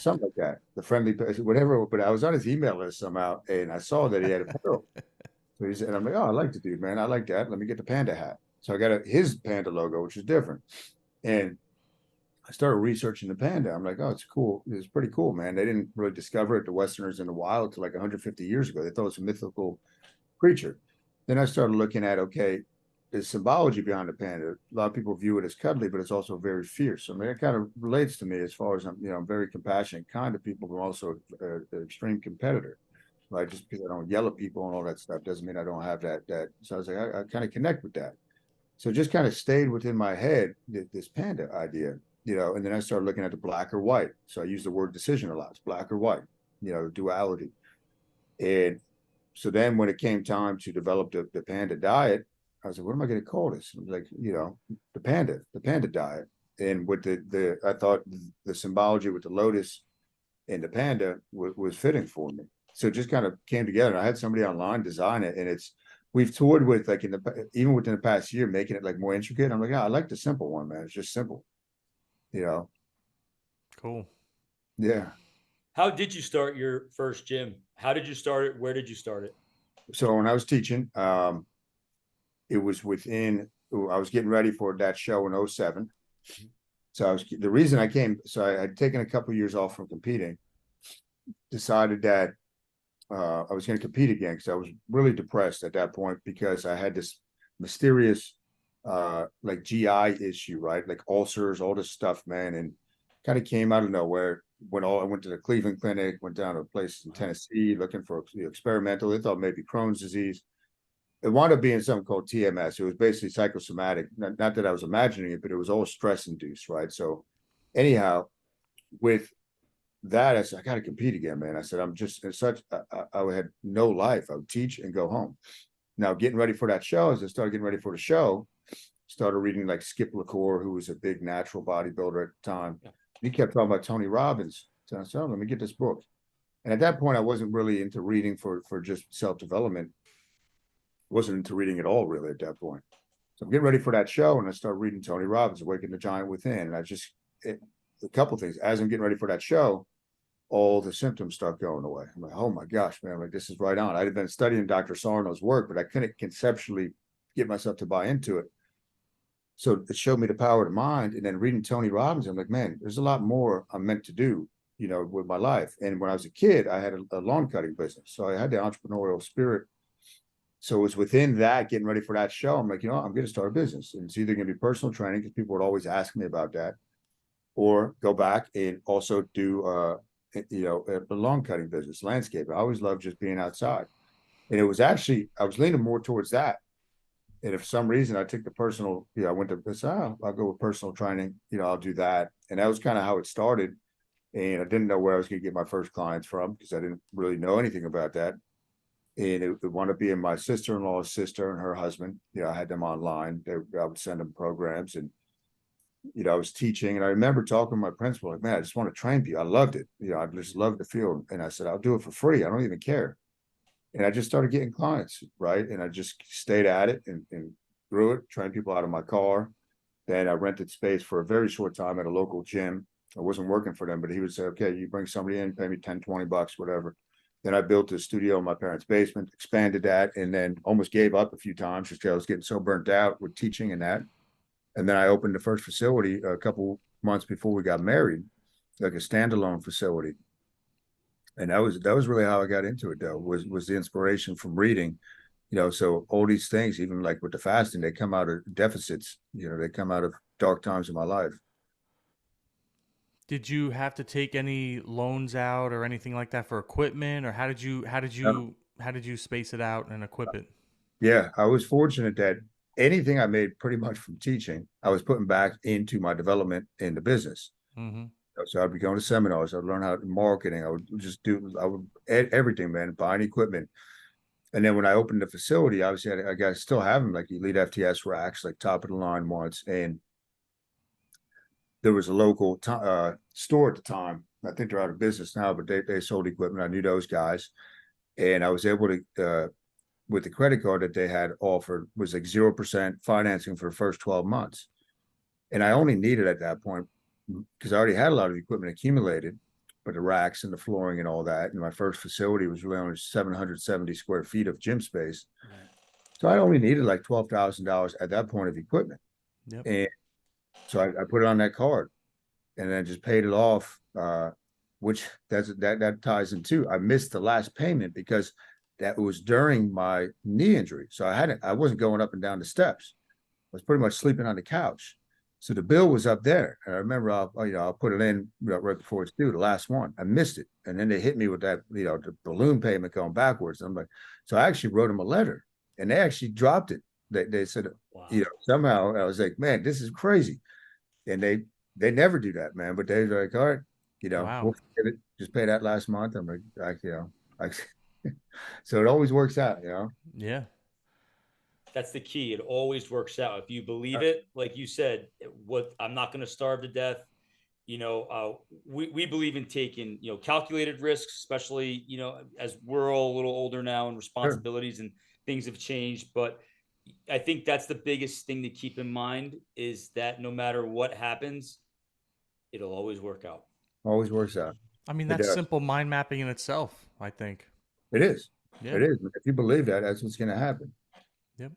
like that. The friendly, whatever. But I was on his email list somehow, and I saw that he had a apparel. So he said, and I'm like, oh, I like the dude, man. I like that. Let me get the panda hat. So I got his panda logo, which is different. And I started researching the panda. I'm like, oh, it's cool. It's pretty cool, man. They didn't really discover it, the Westerners in the wild, until like 150 years ago. They thought it was a mythical creature. Then I started looking at, okay, the symbology behind the panda. A lot of people view it as cuddly, but it's also very fierce. I mean, it kind of relates to me as far as I'm very compassionate, kind of people, but also an extreme competitor, right? Just because I don't yell at people and all that stuff doesn't mean I don't have that. So I was like, I kind of connect with that. So it just kind of stayed within my head, this panda idea, and then I started looking at the black or white. So I use the word decision a lot. It's black or white, duality. And so then when it came time to develop the panda diet, I was like, what am I going to call this? I was like, the panda diet. And with I thought the symbology with the lotus and the panda was fitting for me. So it just kind of came together. And I had somebody online design it, and we've toured with like even within the past year, making it like more intricate. I'm like, yeah, I like the simple one, man. It's just simple, you know? Cool. Yeah. How did you start your first gym? How did you start it? Where did you start it? So when I was teaching, it was I was getting ready for that show in 07. So the reason I came, so I had taken a couple of years off from competing, decided that I was going to compete again because I was really depressed at that point because I had this mysterious like GI issue, right? Like ulcers, all this stuff, man, and kind of came out of nowhere. I went to the Cleveland Clinic, went down to a place in Tennessee looking for experimental. They thought maybe Crohn's disease. It wound up being something called TMS. It was basically psychosomatic. Not that I was imagining it, but it was all stress induced, right? So, anyhow, with that, I said, I got to compete again, man. I said, I'm just in such, I had no life. I would teach and go home. Now, getting ready for that show, as I started getting ready for the show, started reading like Skip LaCour, who was a big natural bodybuilder at the time. Yeah. He kept talking about Tony Robbins. So I said, oh, let me get this book. And at that point, I wasn't really into reading for just self-development. Wasn't into reading at all, really, at that point. So I'm getting ready for that show, and I start reading Tony Robbins, Awaken the Giant Within. And a couple things. As I'm getting ready for that show, all the symptoms start going away. I'm like, oh my gosh, man, like this is right on. I'd been studying Dr. Sarno's work, but I couldn't conceptually get myself to buy into it. So it showed me the power of the mind. And then reading Tony Robbins, I'm like, man, there's a lot more I'm meant to do, with my life. And when I was a kid, I had a lawn cutting business. So I had the entrepreneurial spirit. So it was within that, getting ready for that show. I'm like, I'm going to start a business. And it's either going to be personal training, because people would always ask me about that, or go back and also do, a lawn cutting business, landscape. I always loved just being outside. And it was actually, I was leaning more towards that. And if for some reason I took the personal, I went to, I'll go with personal training, I'll do that. And that was kind of how it started. And I didn't know where I was going to get my first clients from because I didn't really know anything about that. and it wound up being my sister-in-law's sister and her husband. I had them online. I would send them programs, and I was teaching, and I remember talking to my principal, like, man, I just want to train people. I loved it. I just loved the field, and I said, I'll do it for free. I don't even care. And I just started getting clients, right? And I just stayed at it and grew it, trained people out of my car. Then I rented space for a very short time at a local gym. I wasn't working for them, but he would say, okay, you bring somebody in, pay me 10, $20, whatever. Then I built a studio in my parents' basement, expanded that, and then almost gave up a few times just because I was getting so burnt out with teaching and that. And then I opened the first facility a couple months before we got married, like a standalone facility. And that was really how I got into it, though, was the inspiration from reading. So all these things, even like with the fasting, they come out of deficits. They come out of dark times in my life. Did you have to take any loans out or anything like that for equipment, or how did you space it out and equip it? Yeah, I was fortunate that anything I made pretty much from teaching, I was putting back into my development in the business. Mm-hmm. So I'd be going to seminars. I'd learn how to marketing. I would everything, man, buying equipment. And then when I opened the facility, obviously I got still have them like Elite FTS racks, like top of the line ones. And there was a local store at the time. I think they're out of business now, but they sold equipment. I knew those guys, and I was able to with the credit card that they had offered was like 0% financing for the first 12 months. And I only needed at that point because I already had a lot of equipment accumulated, but the racks and the flooring and all that. And my first facility was really only 770 square feet of gym space. So I only needed like $12,000 at that point of equipment. Yep. And so I put it on that card and then just paid it off, which that ties into. I missed the last payment because that was during my knee injury. So I wasn't going up and down the steps. I was pretty much sleeping on the couch. So the bill was up there. And I remember I'll put it in right before it's due, the last one. I missed it. And then they hit me with that, the balloon payment going backwards. And I'm like, so I actually wrote them a letter and they actually dropped it. They said, Wow. Somehow I was like, man, this is crazy. And they never do that, man. But they're like, all right, Wow. we'll forget it. Just pay that last month. I'm like, so it always works out. Yeah. That's the key. It always works out. If you believe it, like you said, what I'm not going to starve to death. We believe in taking, calculated risks, especially, as we're all a little older now and Sure. responsibilities and things have changed. But I think that's the biggest thing to keep in mind is that no matter what happens, it'll always work out. Always works out. I mean, It that's does. simple mind mapping in itself, I think. It is. Yeah. It is. If you believe that, that's what's going to happen. Yep.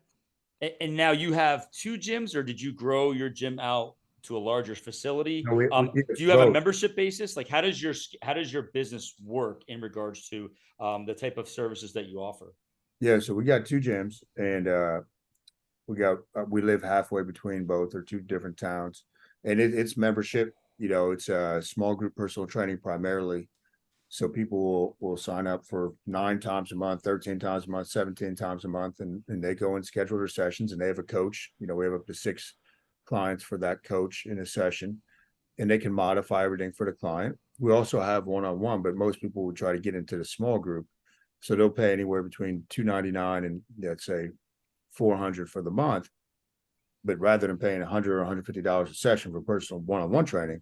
And now you have two gyms, or did you grow your gym out to a larger facility? No, Do you have a both. membership basis? Like, how does your business work in regards to the type of services that you offer? Yeah. So we got two gyms, and we live halfway between both, or two different towns, and it's membership. It's a small group personal training primarily. So people will sign up for 9 times a month, 13 times a month, 17 times a month, and they go and schedule their sessions, and they have a coach. We have up to 6 clients for that coach in a session, and they can modify everything for the client. We also have one-on-one, but most people would try to get into the small group. So they'll pay anywhere between $299 and let's say 400 for the month. But rather than paying 100 or $150 a session for personal one-on-one training,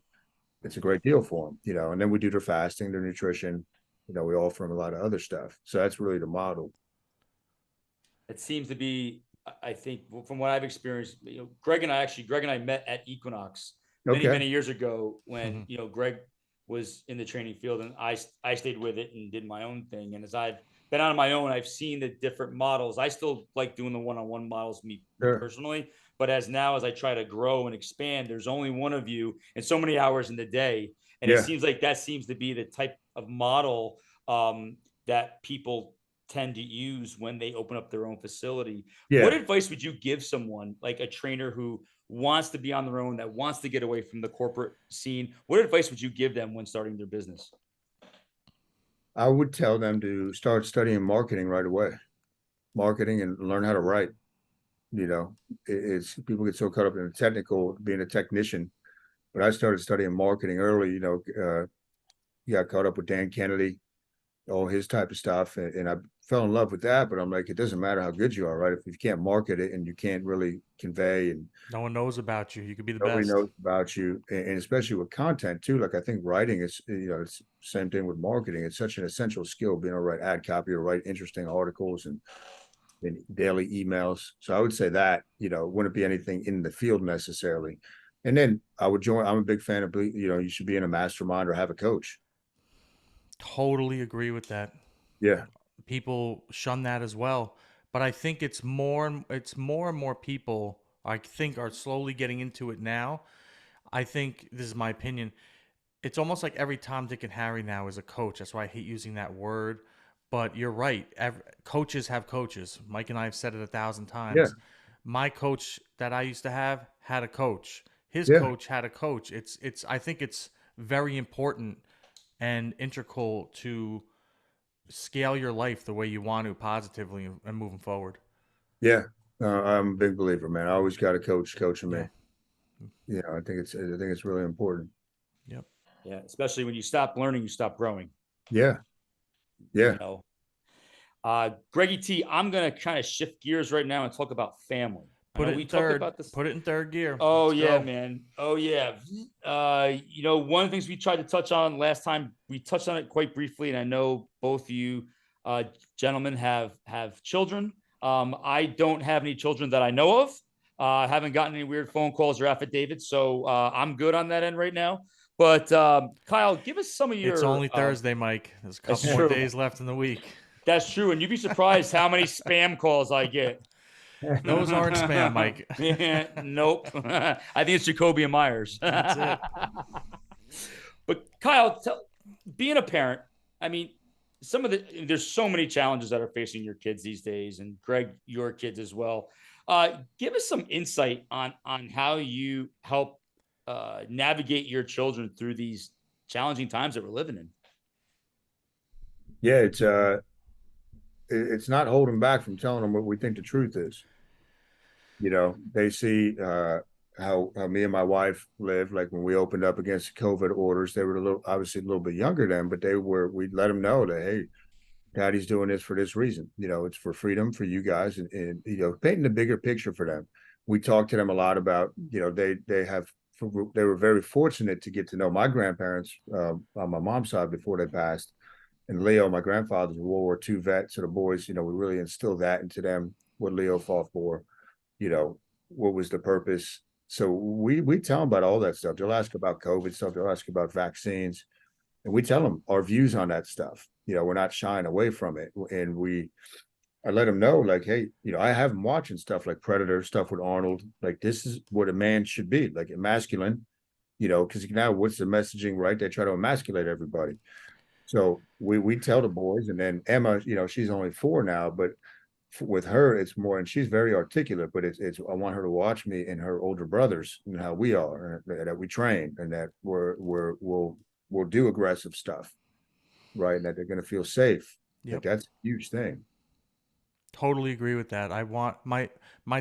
it's a great deal for them. And then we do their fasting, their nutrition. We offer them a lot of other stuff. So that's really the model. It seems to be, I think, from what I've experienced, Greg and I met at Equinox many, Okay. many years ago when, Greg was in the training field and I stayed with it and did my own thing. And as I've been on my own, I've seen the different models. I still like doing the one-on-one models, me Sure. personally, but as I try to grow and expand, there's only one of you and so many hours in the day. And it Yeah. seems like that seems to be the type of model that people tend to use when they open up their own facility. Yeah. What advice would you give someone like a trainer who wants to be on their own, that wants to get away from the corporate scene? What advice would you give them when starting their business? I would tell them to start studying marketing right away, marketing, and learn how to write. It's people get so caught up in the technical, being a technician. But I started studying marketing early. You got caught up with Dan Kennedy, all his type of stuff, and I fell in love with that. But I'm like, it doesn't matter how good you are, right? If you can't market it and you can't really convey, and No one knows about you. You could be the nobody best. knows about you, and especially with content too. Like I think writing is, it's the same thing with marketing. It's such an essential skill, being able to write ad copy or write interesting articles and daily emails. So I would say that, wouldn't be anything in the field necessarily. And then I would join. I'm a big fan of, you should be in a mastermind or have a coach. Totally agree with that. Yeah, People shun that as well, but I think it's more and more people I think are slowly getting into it now. I think this is my opinion. It's almost like every Tom, Dick, and Harry now is a coach. That's why I hate using that word. But you're right. Coaches have coaches. Mike and I have said it 1,000 yeah, times. My coach that I used to have had a coach. His yeah. coach had a coach. I think it's very important and integral to scale your life the way you want to positively and moving forward. Yeah, I'm a big believer, man. I always got a coach coaching me. Yeah. I think it's really important. Yep. Yeah, especially when you stop learning, you stop growing. Yeah, You yeah. know, Greggy T, I'm gonna kind of shift gears right now and talk about family. I Put know it we in talked third. about this. Put it in third gear. Oh Let's yeah, go. man. Oh yeah. One of the things we tried to touch on last time, we touched on it quite briefly, and I know both of you gentlemen have children. I don't have any children that I know of. I haven't gotten any weird phone calls or affidavits, so I'm good on that end right now. But Kyle, give us some of It's your. only Thursday, Mike. There's a That's couple more true. days left in the week. That's true, and you'd be surprised how many spam calls I get. Those aren't spam, Mike. Nope. I think it's Jacoby and Myers. That's it. But Kyle, being a parent, I mean, there's so many challenges that are facing your kids these days, and Greg, your kids as well. Give us some insight on how you help navigate your children through these challenging times that we're living in. Yeah, it's not holding back from telling them what we think the truth is. They see how me and my wife lived. Like when we opened up against COVID orders, they were obviously a little bit younger then, but we let them know that, hey, Daddy's doing this for this reason. It's for freedom for you guys, and painting the bigger picture for them. We talked to them a lot about, they were very fortunate to get to know my grandparents on my mom's side before they passed. And Leo, my grandfather's a World War II vet, so the boys, we really instilled that into them, what Leo fought for, you know, what was the purpose. So we tell them about all that stuff. They'll ask about COVID stuff. They'll ask about vaccines, and we tell them our views on that stuff. We're not shying away from it, and I let them know, like, hey, I have them watching stuff like Predator, stuff with Arnold. Like, this is what a man should be, like a masculine. Because now what's the messaging, right? They try to emasculate everybody. So we tell the boys, and then Emma, she's only 4 now, but with her it's more, and she's very articulate, but it's I want her to watch me and her older brothers and how we are, and that we train, and that we'll do aggressive stuff, right? And that they're going to feel safe. Yep. Like, that's a huge thing. Totally agree with that. I want my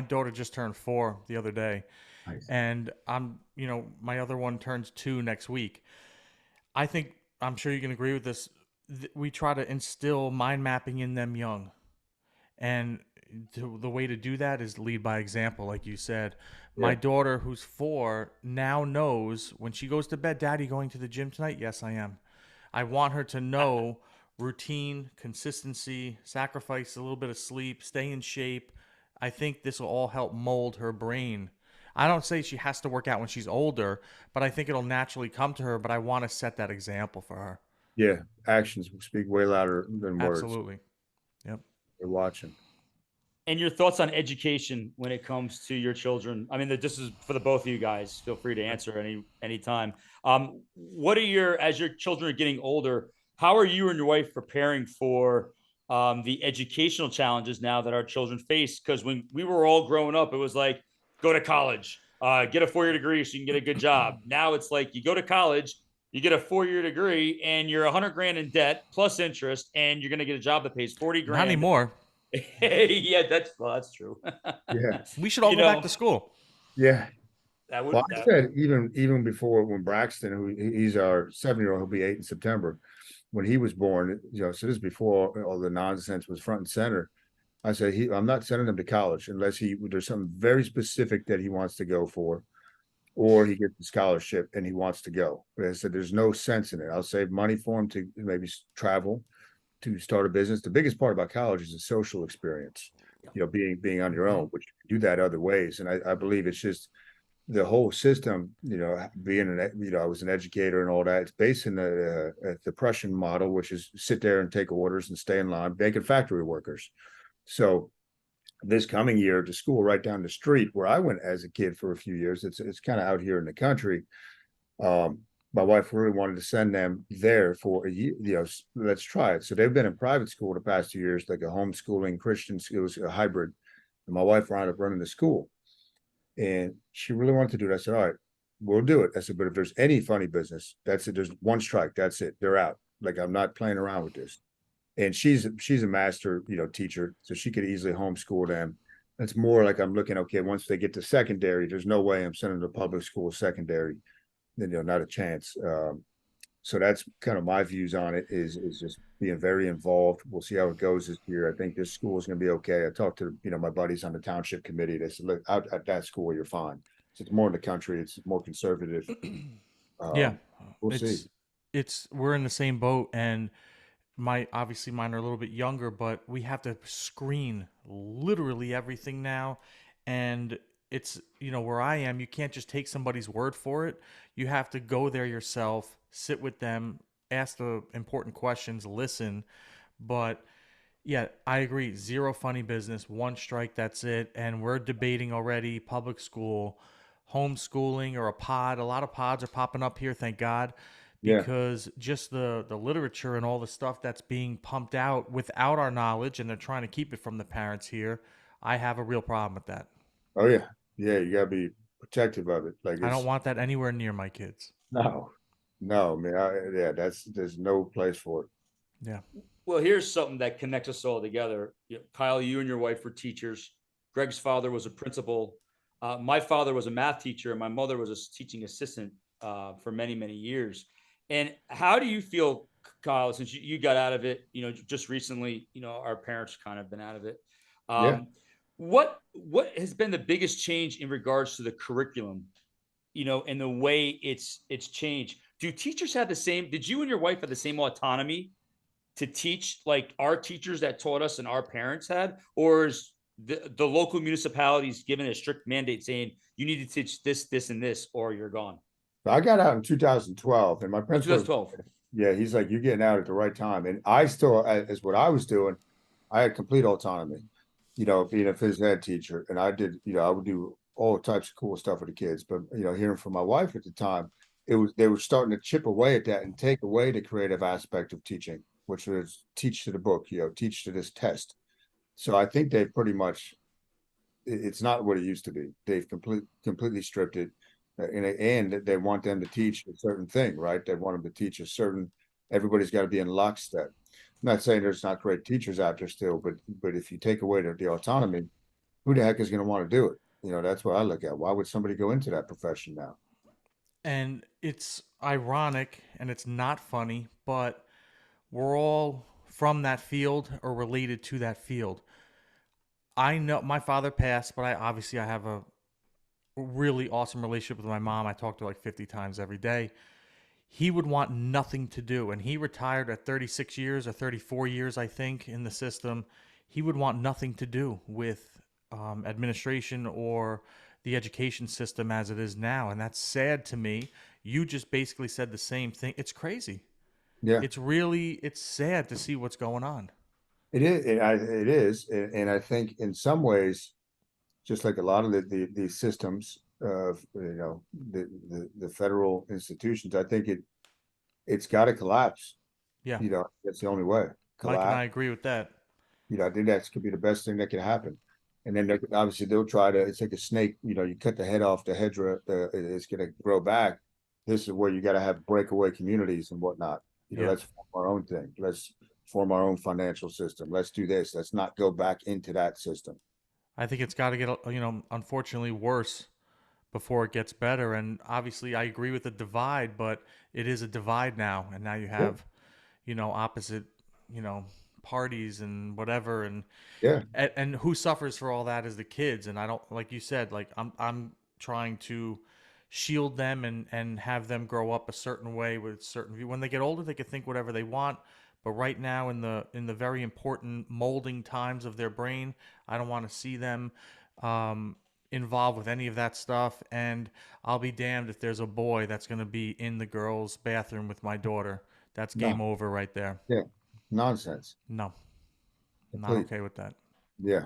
daughter just turned 4 the other day, Nice. and my other one turns 2 next week. I'm sure you can agree with this. We try to instill mind mapping in them young, and the way to do that is lead by example, like you said. My Yeah. daughter, who's 4, now knows when she goes to bed, Daddy, going to the gym tonight? Yes, I am. I want her to know routine, consistency, sacrifice a little bit of sleep, stay in shape. I think this will all help mold her brain. I don't say she has to work out when she's older, but I think it'll naturally come to her. But I want to set that example for her. Yeah, actions speak way louder than words. Absolutely. Yep. They're watching. And your thoughts on education when it comes to your children? I mean, this is for the both of you guys. Feel free to answer any time. What are as your children are getting older? How are you and your wife preparing for the educational challenges now that our children face? Because when we were all growing up, it was like, go to college, get a 4-year degree so you can get a good job. Now it's like you go to college, you get a 4-year degree, and you're 100 grand in debt plus interest, and you're going to get a job that pays 40 grand. Not anymore. Yeah, that's true. Yeah. We should all go back to school. Yeah. That would. Well, I said even before, when Braxton, he's our 7-year-old, he'll be 8 in September. when he was born, so this is before all the nonsense was front and center. I said, I'm not sending him to college unless there's something very specific that he wants to go for, or he gets the scholarship and he wants to go. But I said, there's no sense in it. I'll save money for him to maybe travel, to start a business. The biggest part about college is the social experience, being on your own, which you can do that other ways. And I believe it's just the whole system, I was an educator and all that. It's based in the Prussian model, which is sit there and take orders and stay in line, making factory workers. So this coming year to school right down the street where I went as a kid for a few years, it's kind of out here in the country. Um, my wife really wanted to send them there for a year, let's try it. So they've been in private school the past 2 years, like a homeschooling Christian, it was a hybrid. And my wife wound up running the school. And she really wanted to do it. I said, all right, we'll do it. I said, but if there's any funny business, that's it. There's one strike. That's it. They're out. Like, I'm not playing around with this. And she's a master, teacher. So she could easily homeschool them. It's more like I'm looking, okay, once they get to secondary, there's no way I'm sending them to public school secondary. Then, not a chance. So that's kind of my views on it is just being very involved. We'll see how it goes this year. I think this school is going to be okay. I talked to, my buddies on the township committee. They said, look, out at that school, you're fine. So it's more in the country. It's more conservative. Yeah, We'll see. It's we're in the same boat, and obviously mine are a little bit younger, but we have to screen literally everything now, and it's where I am, you can't just take somebody's word for it. You have to go there yourself, sit with them, ask the important questions, listen. But yeah, I agree. Zero funny business, one strike, that's it. And we're debating already public school, homeschooling, or a pod. A lot of pods are popping up here, thank God, Yeah. because just the literature and all the stuff that's being pumped out without our knowledge, and they're trying to keep it from the parents here. I have a real problem with that. Oh yeah. Yeah. You gotta be protective of it. Like I don't it's want that anywhere near my kids. no, no, man. Yeah, there's no place for it. Yeah. Well, here's something that connects us all together. Kyle, you and your wife were teachers. Greg's father was a principal. My father was a math teacher, and my mother was a teaching assistant for many, many years. And how do you feel, Kyle, since you got out of it, just recently, our parents kind of been out of it. Yeah. What has been the biggest change in regards to the curriculum, and the way it's changed? Do teachers have the same, did you and your wife have the same autonomy to teach like our teachers that taught us and our parents had, or is the local municipalities given a strict mandate saying you need to teach this and this or you're gone? I got out in 2012, and my Oh, principal, 2012. yeah, he's like, you're getting out at the right time. And I still, as what I was doing, I had complete autonomy, being a phys ed teacher. And I did, I would do all types of cool stuff with the kids. But, hearing from my wife at the time, they were starting to chip away at that and take away the creative aspect of teaching, which was teach to the book, teach to this test. So I think they pretty much, it's not what it used to be. They've completely stripped it. And they want them to teach a certain thing, right? They want them to teach a certain, everybody's got to be in lockstep. I'm not saying there's not great teachers out there still, but if you take away the autonomy, who the heck is going to want to do it? That's what I look at. Why would somebody go into that profession now? And it's ironic and it's not funny, but we're all from that field or related to that field. I know my father passed, but I have a really awesome relationship with my mom. I talk to her like 50 times every day. He would want nothing to do, and he retired at 36 years or 34 years, I think, in the system. He would want nothing to do with administration or the education system as it is now, and that's sad to me. You just basically said the same thing. It's crazy. Yeah, It's sad to see what's going on. it is. It is, and I think in some ways, just like a lot of the systems of the federal institutions, I think it's got to collapse. Yeah, That's the only way. Mike and I Collapse. agree with that. I think that could be the best thing that could happen. And then obviously they'll try to. It's like a snake. You cut the head off the hedge. It's going to grow back. This is where you got to have breakaway communities and whatnot. Yeah, Let's form our own thing. Let's form our own financial system. Let's do this. Let's not go back into that system. I think it's got to get unfortunately worse before it gets better. And obviously, I agree with the divide, but it is a divide now, and now you Yeah. have opposite, you know, parties and whatever, Yeah, and who suffers for all that is the kids. And I don't, like you said, like I'm trying to shield them and have them grow up a certain way with certain view. When they get older, they can think whatever they want. But right now, in the very important molding times of their brain, I don't want to see them um, involved with any of that stuff. And I'll be damned if there's a boy that's going to be in the girls' bathroom with my daughter. That's game no, over right there. yeah, nonsense. No, not Complete. okay with that. Yeah,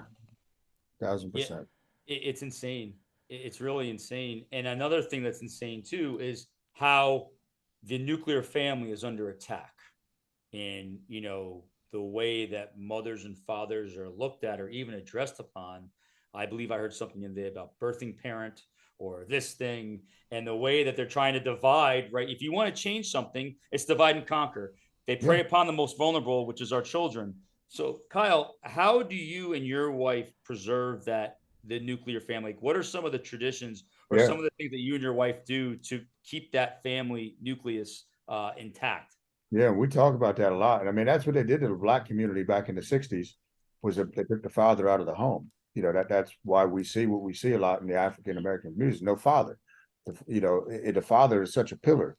thousand Yeah, percent. it's insane. It's really insane. And another thing that's insane too is how the nuclear family is under attack. And the way that mothers and fathers are looked at or even addressed upon. I believe I heard something the other day about birthing parent or this thing, and the way that they're trying to divide. Right, if you want to change something, it's divide and conquer. They prey Yeah, upon the most vulnerable, which is our children. So Kyle, how do you and your wife preserve that, the nuclear family? Like, what are some of the traditions or yeah, some of the things that you and your wife do to keep that family nucleus intact? yeah. We talk about that a lot. And I mean, that's what they did to the black community back in the '60s, was that they took the father out of the home. That's why we see what we see a lot in the African American communities. No father. The father is such a pillar,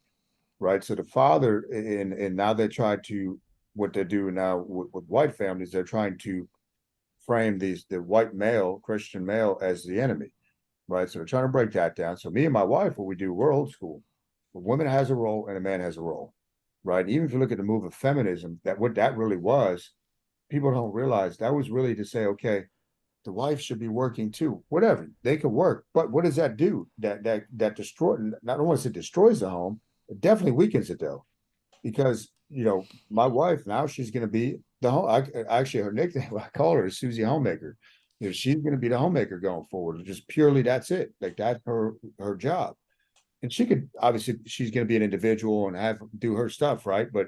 right? So the father, and now they try to, what they do now with white families, they're trying to frame the white male, Christian male, as the enemy, right? So we're trying to break that down. So me and my wife, what we do, we're old school. A woman has a role and a man has a role, right? Even if you look at the move of feminism, that what that really was, people don't realize that was really to say, okay, the wife should be working too. Whatever, they could work, but what does that do? That destroy, not only it destroys the home, it definitely weakens it though, because my wife now, she's going to be the home. Actually, her nickname, I call her, is Susie Homemaker. She's going to be the homemaker going forward. Just purely, that's it. Like that's her job. And she could, obviously, she's going to be an individual and have do her stuff, right? But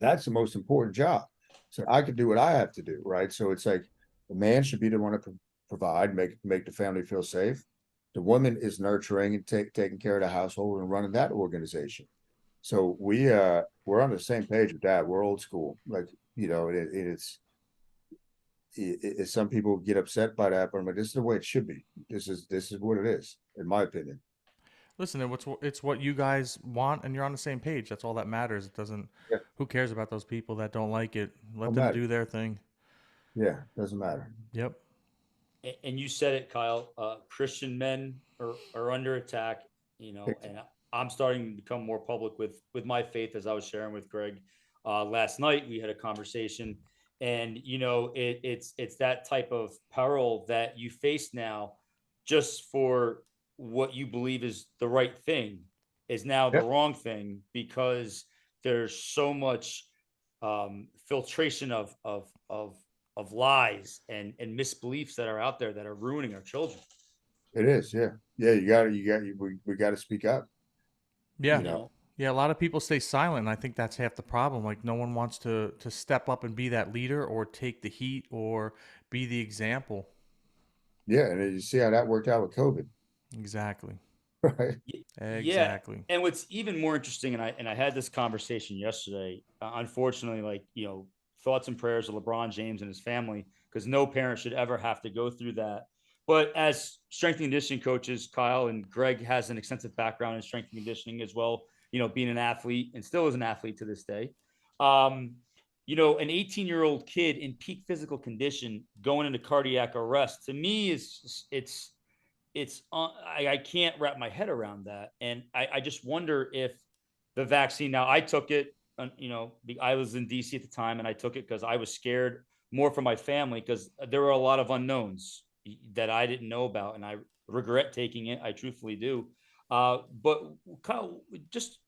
that's the most important job. So I could do what I have to do, right? So it's like the man should be the one to provide, make the family feel safe. The woman is nurturing and taking care of the household and running that organization. So we're on the same page with that. We're old school. Like, some people get upset by that, but I'm like, this is the way it should be. This is what it is, in my opinion. Listen, it's what you guys want, and you're on the same page. That's all that matters. It doesn't. Yeah, Who cares about those people that don't like it? Let don't them matter. do their thing. Yeah, doesn't matter. Yep. And you said it, Kyle. Christian men are under attack, and I'm starting to become more public with my faith, as I was sharing with Greg last night. We had a conversation, and it's that type of peril that you face now, just for what you believe is the right thing, is now the Yeah, wrong thing, because there's so much filtration of lies and misbeliefs that are out there that are ruining our children. it is. Yeah, yeah. We got to speak up. Yeah. You You know. know, Yeah. A lot of people stay silent. And I think that's half the problem. Like no one wants to step up and be that leader or take the heat or be the example. Yeah, and you see how that worked out with COVID, Exactly. right? yeah. Exactly. And what's even more interesting, and I had this conversation yesterday. Unfortunately, like thoughts and prayers of LeBron James and his family, because no parent should ever have to go through that. But as strength and conditioning coaches, Kyle and Greg has an extensive background in strength and conditioning as well. Being an athlete and still is an athlete to this day. Um, an 18-year-old kid in peak physical condition going into cardiac arrest, to me, is I can't wrap my head around that. And I just wonder if the vaccine, now I took it, I was in DC at the time, and I took it because I was scared more for my family, because there were a lot of unknowns that I didn't know about, and I regret taking it. I truthfully do. But Kyle, just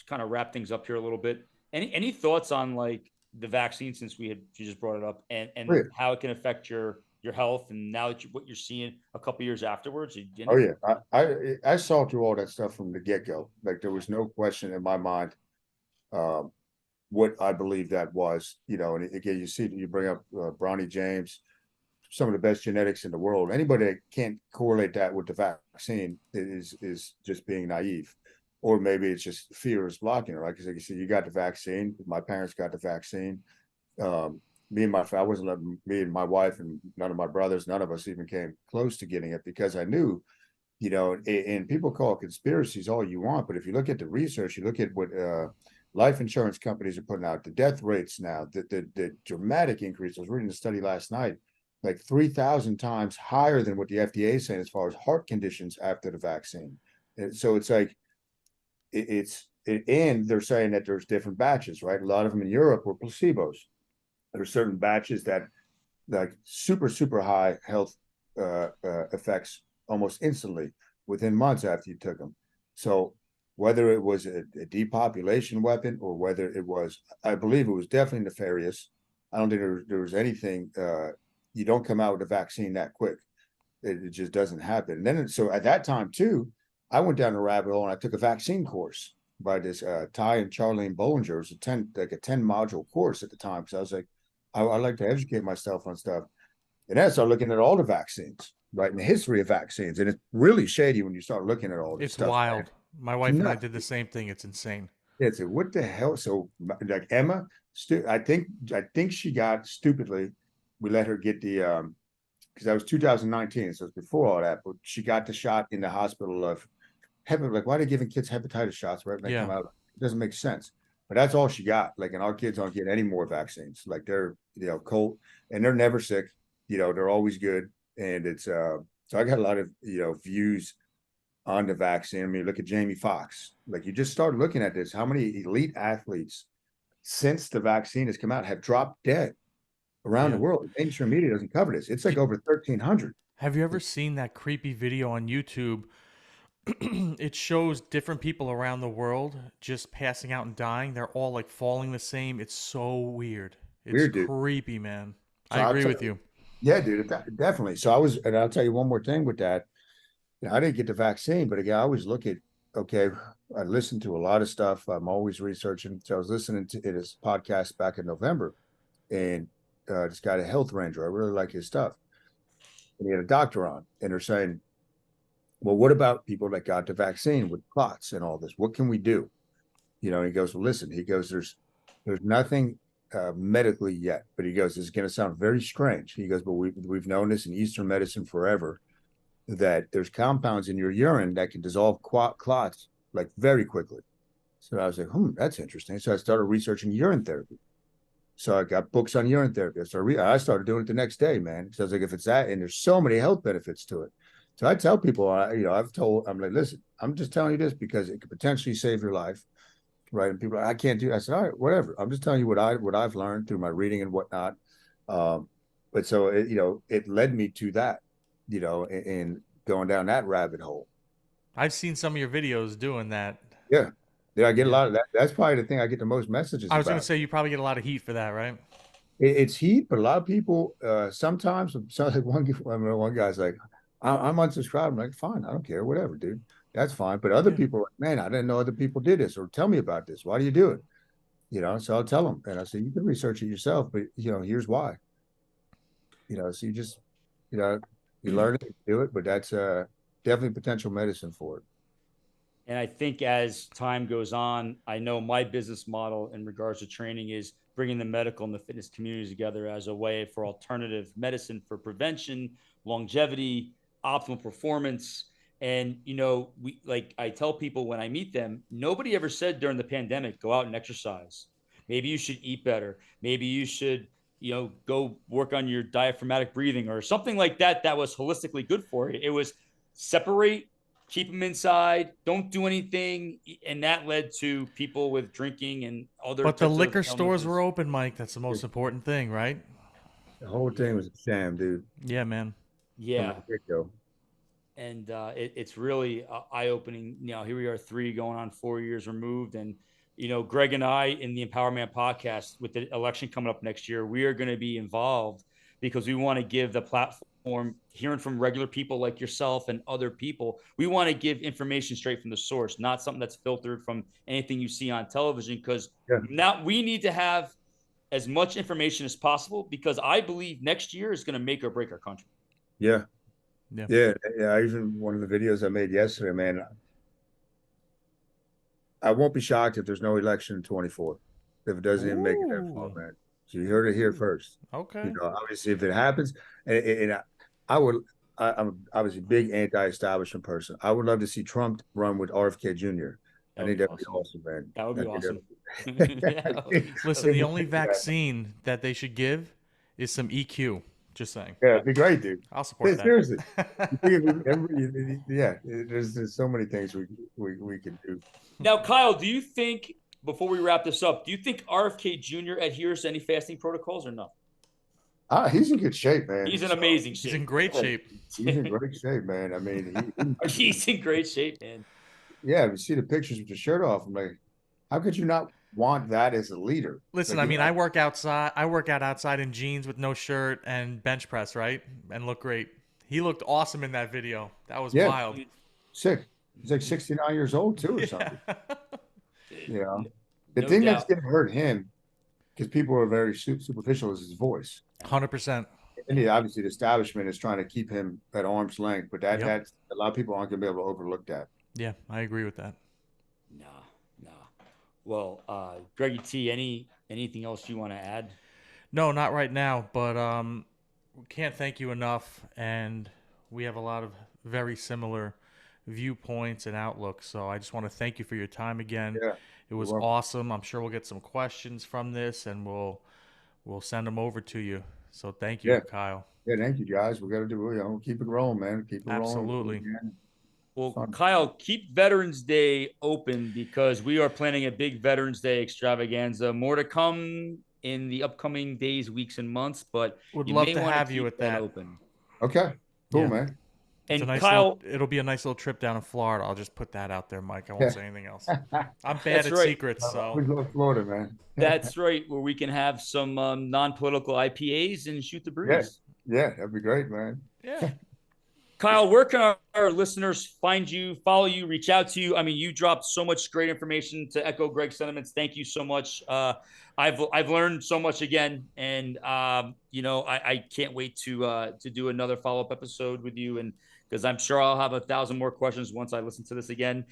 kind of wrap things up here a little bit. Any thoughts on, like, the vaccine, since you just brought it up, Oh and yeah, how it can affect your health, and now that what you're seeing a couple years afterwards? oh Anything? yeah. I saw through all that stuff from the get go. Like there was no question in my mind um, what I believe that was. And again, you bring up Bronny James, some of the best genetics in the world. Anybody that can't correlate that with the vaccine is just being naive. or maybe it's just fear is blocking her. Like I said, you got the vaccine. My parents got the vaccine. Me and I wasn't letting me and my wife and none of my brothers, none of us even came close to getting it because I knew, and people call conspiracies all you want, but if you look at the research, you look at what life insurance companies are putting out, the death rates now, the dramatic increase. I was reading a study last night, like 3,000 times higher than what the FDA is saying as far as heart conditions after the vaccine. And so it's like, and they're saying that there's different batches, right? A lot of them in Europe were placebos. There are certain batches that like super high health effects almost instantly within months after you took them. So whether it was a depopulation weapon or whether it was, I believe it was definitely nefarious. I don't think there was anything. You don't come out with a vaccine that quick. It just doesn't happen. And then so at that time too, I went down a rabbit hole and I took a vaccine course by this Ty and Charlene Bollinger. It was a 10 module course at the time. So I was like, I like to educate myself on stuff. And then I started looking at all the vaccines, right, and the history of vaccines. And it's really shady when you start looking at all this It's stuff. wild. Man. My wife and I did the same thing. It's insane. It's a, what the hell? So like Emma, I think she got stupidly. We let her get the because that was 2019, so it's before all that. But she got the shot in the hospital of like why are they giving kids hepatitis shots right when they Yeah. come out? It doesn't make sense. But that's all she got. Like, and our kids aren't getting any more vaccines. Like they're cold and they're never sick. They're always good. And it's so I got a lot of views on the vaccine. I mean, look at Jamie Foxx. Like you just start looking at this. How many elite athletes since the vaccine has come out have dropped dead around the world? Mainstream media doesn't cover this. It's like over 1,300. Have you ever seen that creepy video on YouTube? It shows different people around the world just passing out and dying. They're all like falling the same. It's so weird. It's Weird, dude. creepy, man. So I agree with you. Yeah, dude, definitely. So and I'll tell you one more thing with that. I didn't get the vaccine, but again, I always look at, okay, I listen to a lot of stuff. I'm always researching. So I was listening to his podcast back in November, and this guy, a health ranger, I really like his stuff. And he had a doctor on, and they're saying, well, what about people that got the vaccine with clots and all this? What can we do? And he goes, well, listen, he goes, there's nothing medically yet, but he goes, this is going to sound very strange. He goes, but we've known this in Eastern medicine forever, that there's compounds in your urine that can dissolve clots like very quickly. So I was like, that's interesting. So I started researching urine therapy. So I got books on urine therapy. I started doing it the next day, man. So I was like, if it's that, and there's so many health benefits to it. So I tell people, I'm like, listen, I'm just telling you this because it could potentially save your life, right? And people are like, I can't do that. I said, all right, whatever. I'm just telling you what I've learned through my reading and whatnot. But so it led me to that, and going down that rabbit hole. I've seen some of your videos doing that. Yeah. I get a lot of that. That's probably the thing I get the most messages I was going about. to say you probably get a lot of heat for that, right? It's heat, but a lot of people sometimes. Like one guy's like, I'm unsubscribed. I'm like, fine, I don't care, whatever, dude. That's fine. But other people are like, man, I didn't know other people did this, or tell me about this. Why do you do it? So I'll tell them, and I say, you can research it yourself, but here's why. So you just, you learn it, you do it, but that's definitely potential medicine for it. And I think as time goes on, I know my business model in regards to training is bringing the medical and the fitness communities together as a way for alternative medicine for prevention, longevity, optimal performance. And, I tell people when I meet them, nobody ever said during the pandemic, go out and exercise. Maybe you should eat better. Maybe you should, go work on your diaphragmatic breathing or something like that that was holistically good for you. It was separate, keep them inside, don't do anything, and that led to people with drinking and other. But the liquor stores were open, Mike. That's the most important thing, right? The whole thing was a sham, dude. Yeah, man. Yeah. From the get-go. And it's really eye-opening. Here we are, 3 going on 4 years removed, and Greg and I in the EmpowerMAN podcast, with the election coming up next year, we are going to be involved because we want to give the platform, hearing from regular people like yourself and other people, we want to give information straight from the source, not something that's filtered from anything you see on television, because now we need to have as much information as possible, because I believe next year is going to make or break our country. Yeah. Even one of the videos I made yesterday, man, I won't be shocked if there's no election in 24, if it doesn't even make it that far, Ooh. man. So you heard it here first. Okay. Obviously, if it happens, and I would, I'm obviously a big anti-establishment person. I would love to see Trump run with RFK Jr. That I would think be that'd be awesome. awesome, man. That would I be think awesome. I Yeah. think- Listen, I the think only vaccine that they should give is some EQ. Just saying. yeah, it'd be great, dude. I'll support that. Seriously, you think if yeah, there's so many things we could do. Now, Kyle, do you think before we wrap this up, do you think RFK Jr. adheres to any fasting protocols or no? He's in good shape, man. He's in So, amazing He's in shape. great shape. he's in great shape, man. I mean, He's in great shape, man. yeah. You see the pictures with the shirt off. I'm like, how could you not want that as a leader? Listen, Like, I mean, I work outside. I work out outside in jeans with no shirt and bench press, right? And look great. He looked awesome in that video. That was yeah, wild. sick. He's like 69 years old too, or Yeah. something. You know, the No thing that's doubt. going to hurt him, because people are very superficial, is his voice. 100%. And obviously, the establishment is trying to keep him at arm's length, but Yep. that's a lot of people aren't going to be able to overlook that. Yeah, I agree with that. Nah. Well, Greggy T, anything else you want to add? No, not right now, but can't thank you enough. And we have a lot of very similar viewpoints and outlooks. So I just want to thank you for your time again. Yeah, It was welcome. awesome. I'm sure we'll get some questions from this, and we'll send them over to you. So thank you, Yeah. Kyle. Yeah, thank you guys. We got to do, keep it rolling, man. Keep it Absolutely. rolling. Well, Fun. Kyle, keep Veterans Day open because we are planning a big Veterans Day extravaganza. More to come in the upcoming days, weeks, and months, but Would you love may to want have to you keep at that that. open. Okay, cool, Yeah. man. It's a And nice Kyle, it'll be a nice little trip down in Florida. I'll just put that out there, Mike. I won't Yeah. say anything else. I'm bad That's at right. secrets, so We love Florida, man. that's right, where we can have some non-political IPAs and shoot the breeze. Yeah, that'd be great, man. yeah. Kyle, where can our listeners find you, follow you, reach out to you? I mean, you dropped so much great information to echo Greg's sentiments. Thank you so much. I've learned so much again, and I can't wait to do another follow-up episode with you, and because I'm sure I'll have 1,000 more questions once I listen to this again.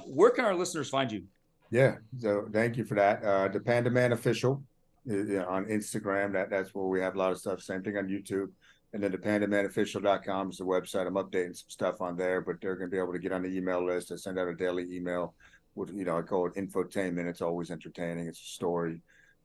Where can our listeners find you? Yeah, so thank you for that. The Panda Man official on Instagram. That's where we have a lot of stuff. Same thing on YouTube. And then the pandamanofficial.com is the website. I'm updating some stuff on there, but they're going to be able to get on the email list. I send out a daily email with, I call it infotainment. It's always entertaining. It's a story.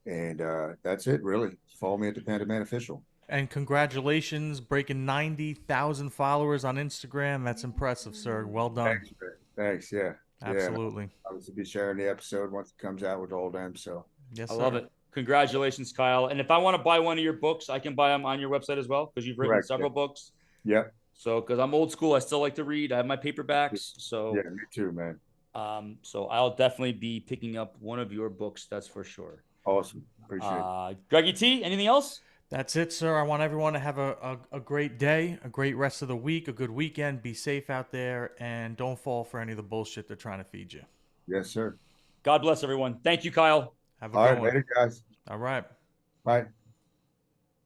And that's it, really. Follow me at the Panda Man Official. And congratulations, breaking 90,000 followers on Instagram. That's impressive, sir. Well done. Thanks, man. Thanks. Yeah. Absolutely. Yeah. I'll obviously be sharing the episode once it comes out with all them. So Yes, I sir. love it. Congratulations, Kyle. And if I want to buy one of your books, I can buy them on your website as well because you've written Correct, several yeah. books. Yep. So, because I'm old school, I still like to read. I have my paperbacks. So, Yeah, me too, man. so I'll definitely be picking up one of your books. That's for sure. Awesome. Appreciate it. Greggy T, anything else? That's it, sir. I want everyone to have a great day, a great rest of the week, a good weekend. Be safe out there, and don't fall for any of the bullshit they're trying to feed you. Yes, sir. God bless everyone. Thank you, Kyle. Have a All good right, one. later, guys. All right. Bye.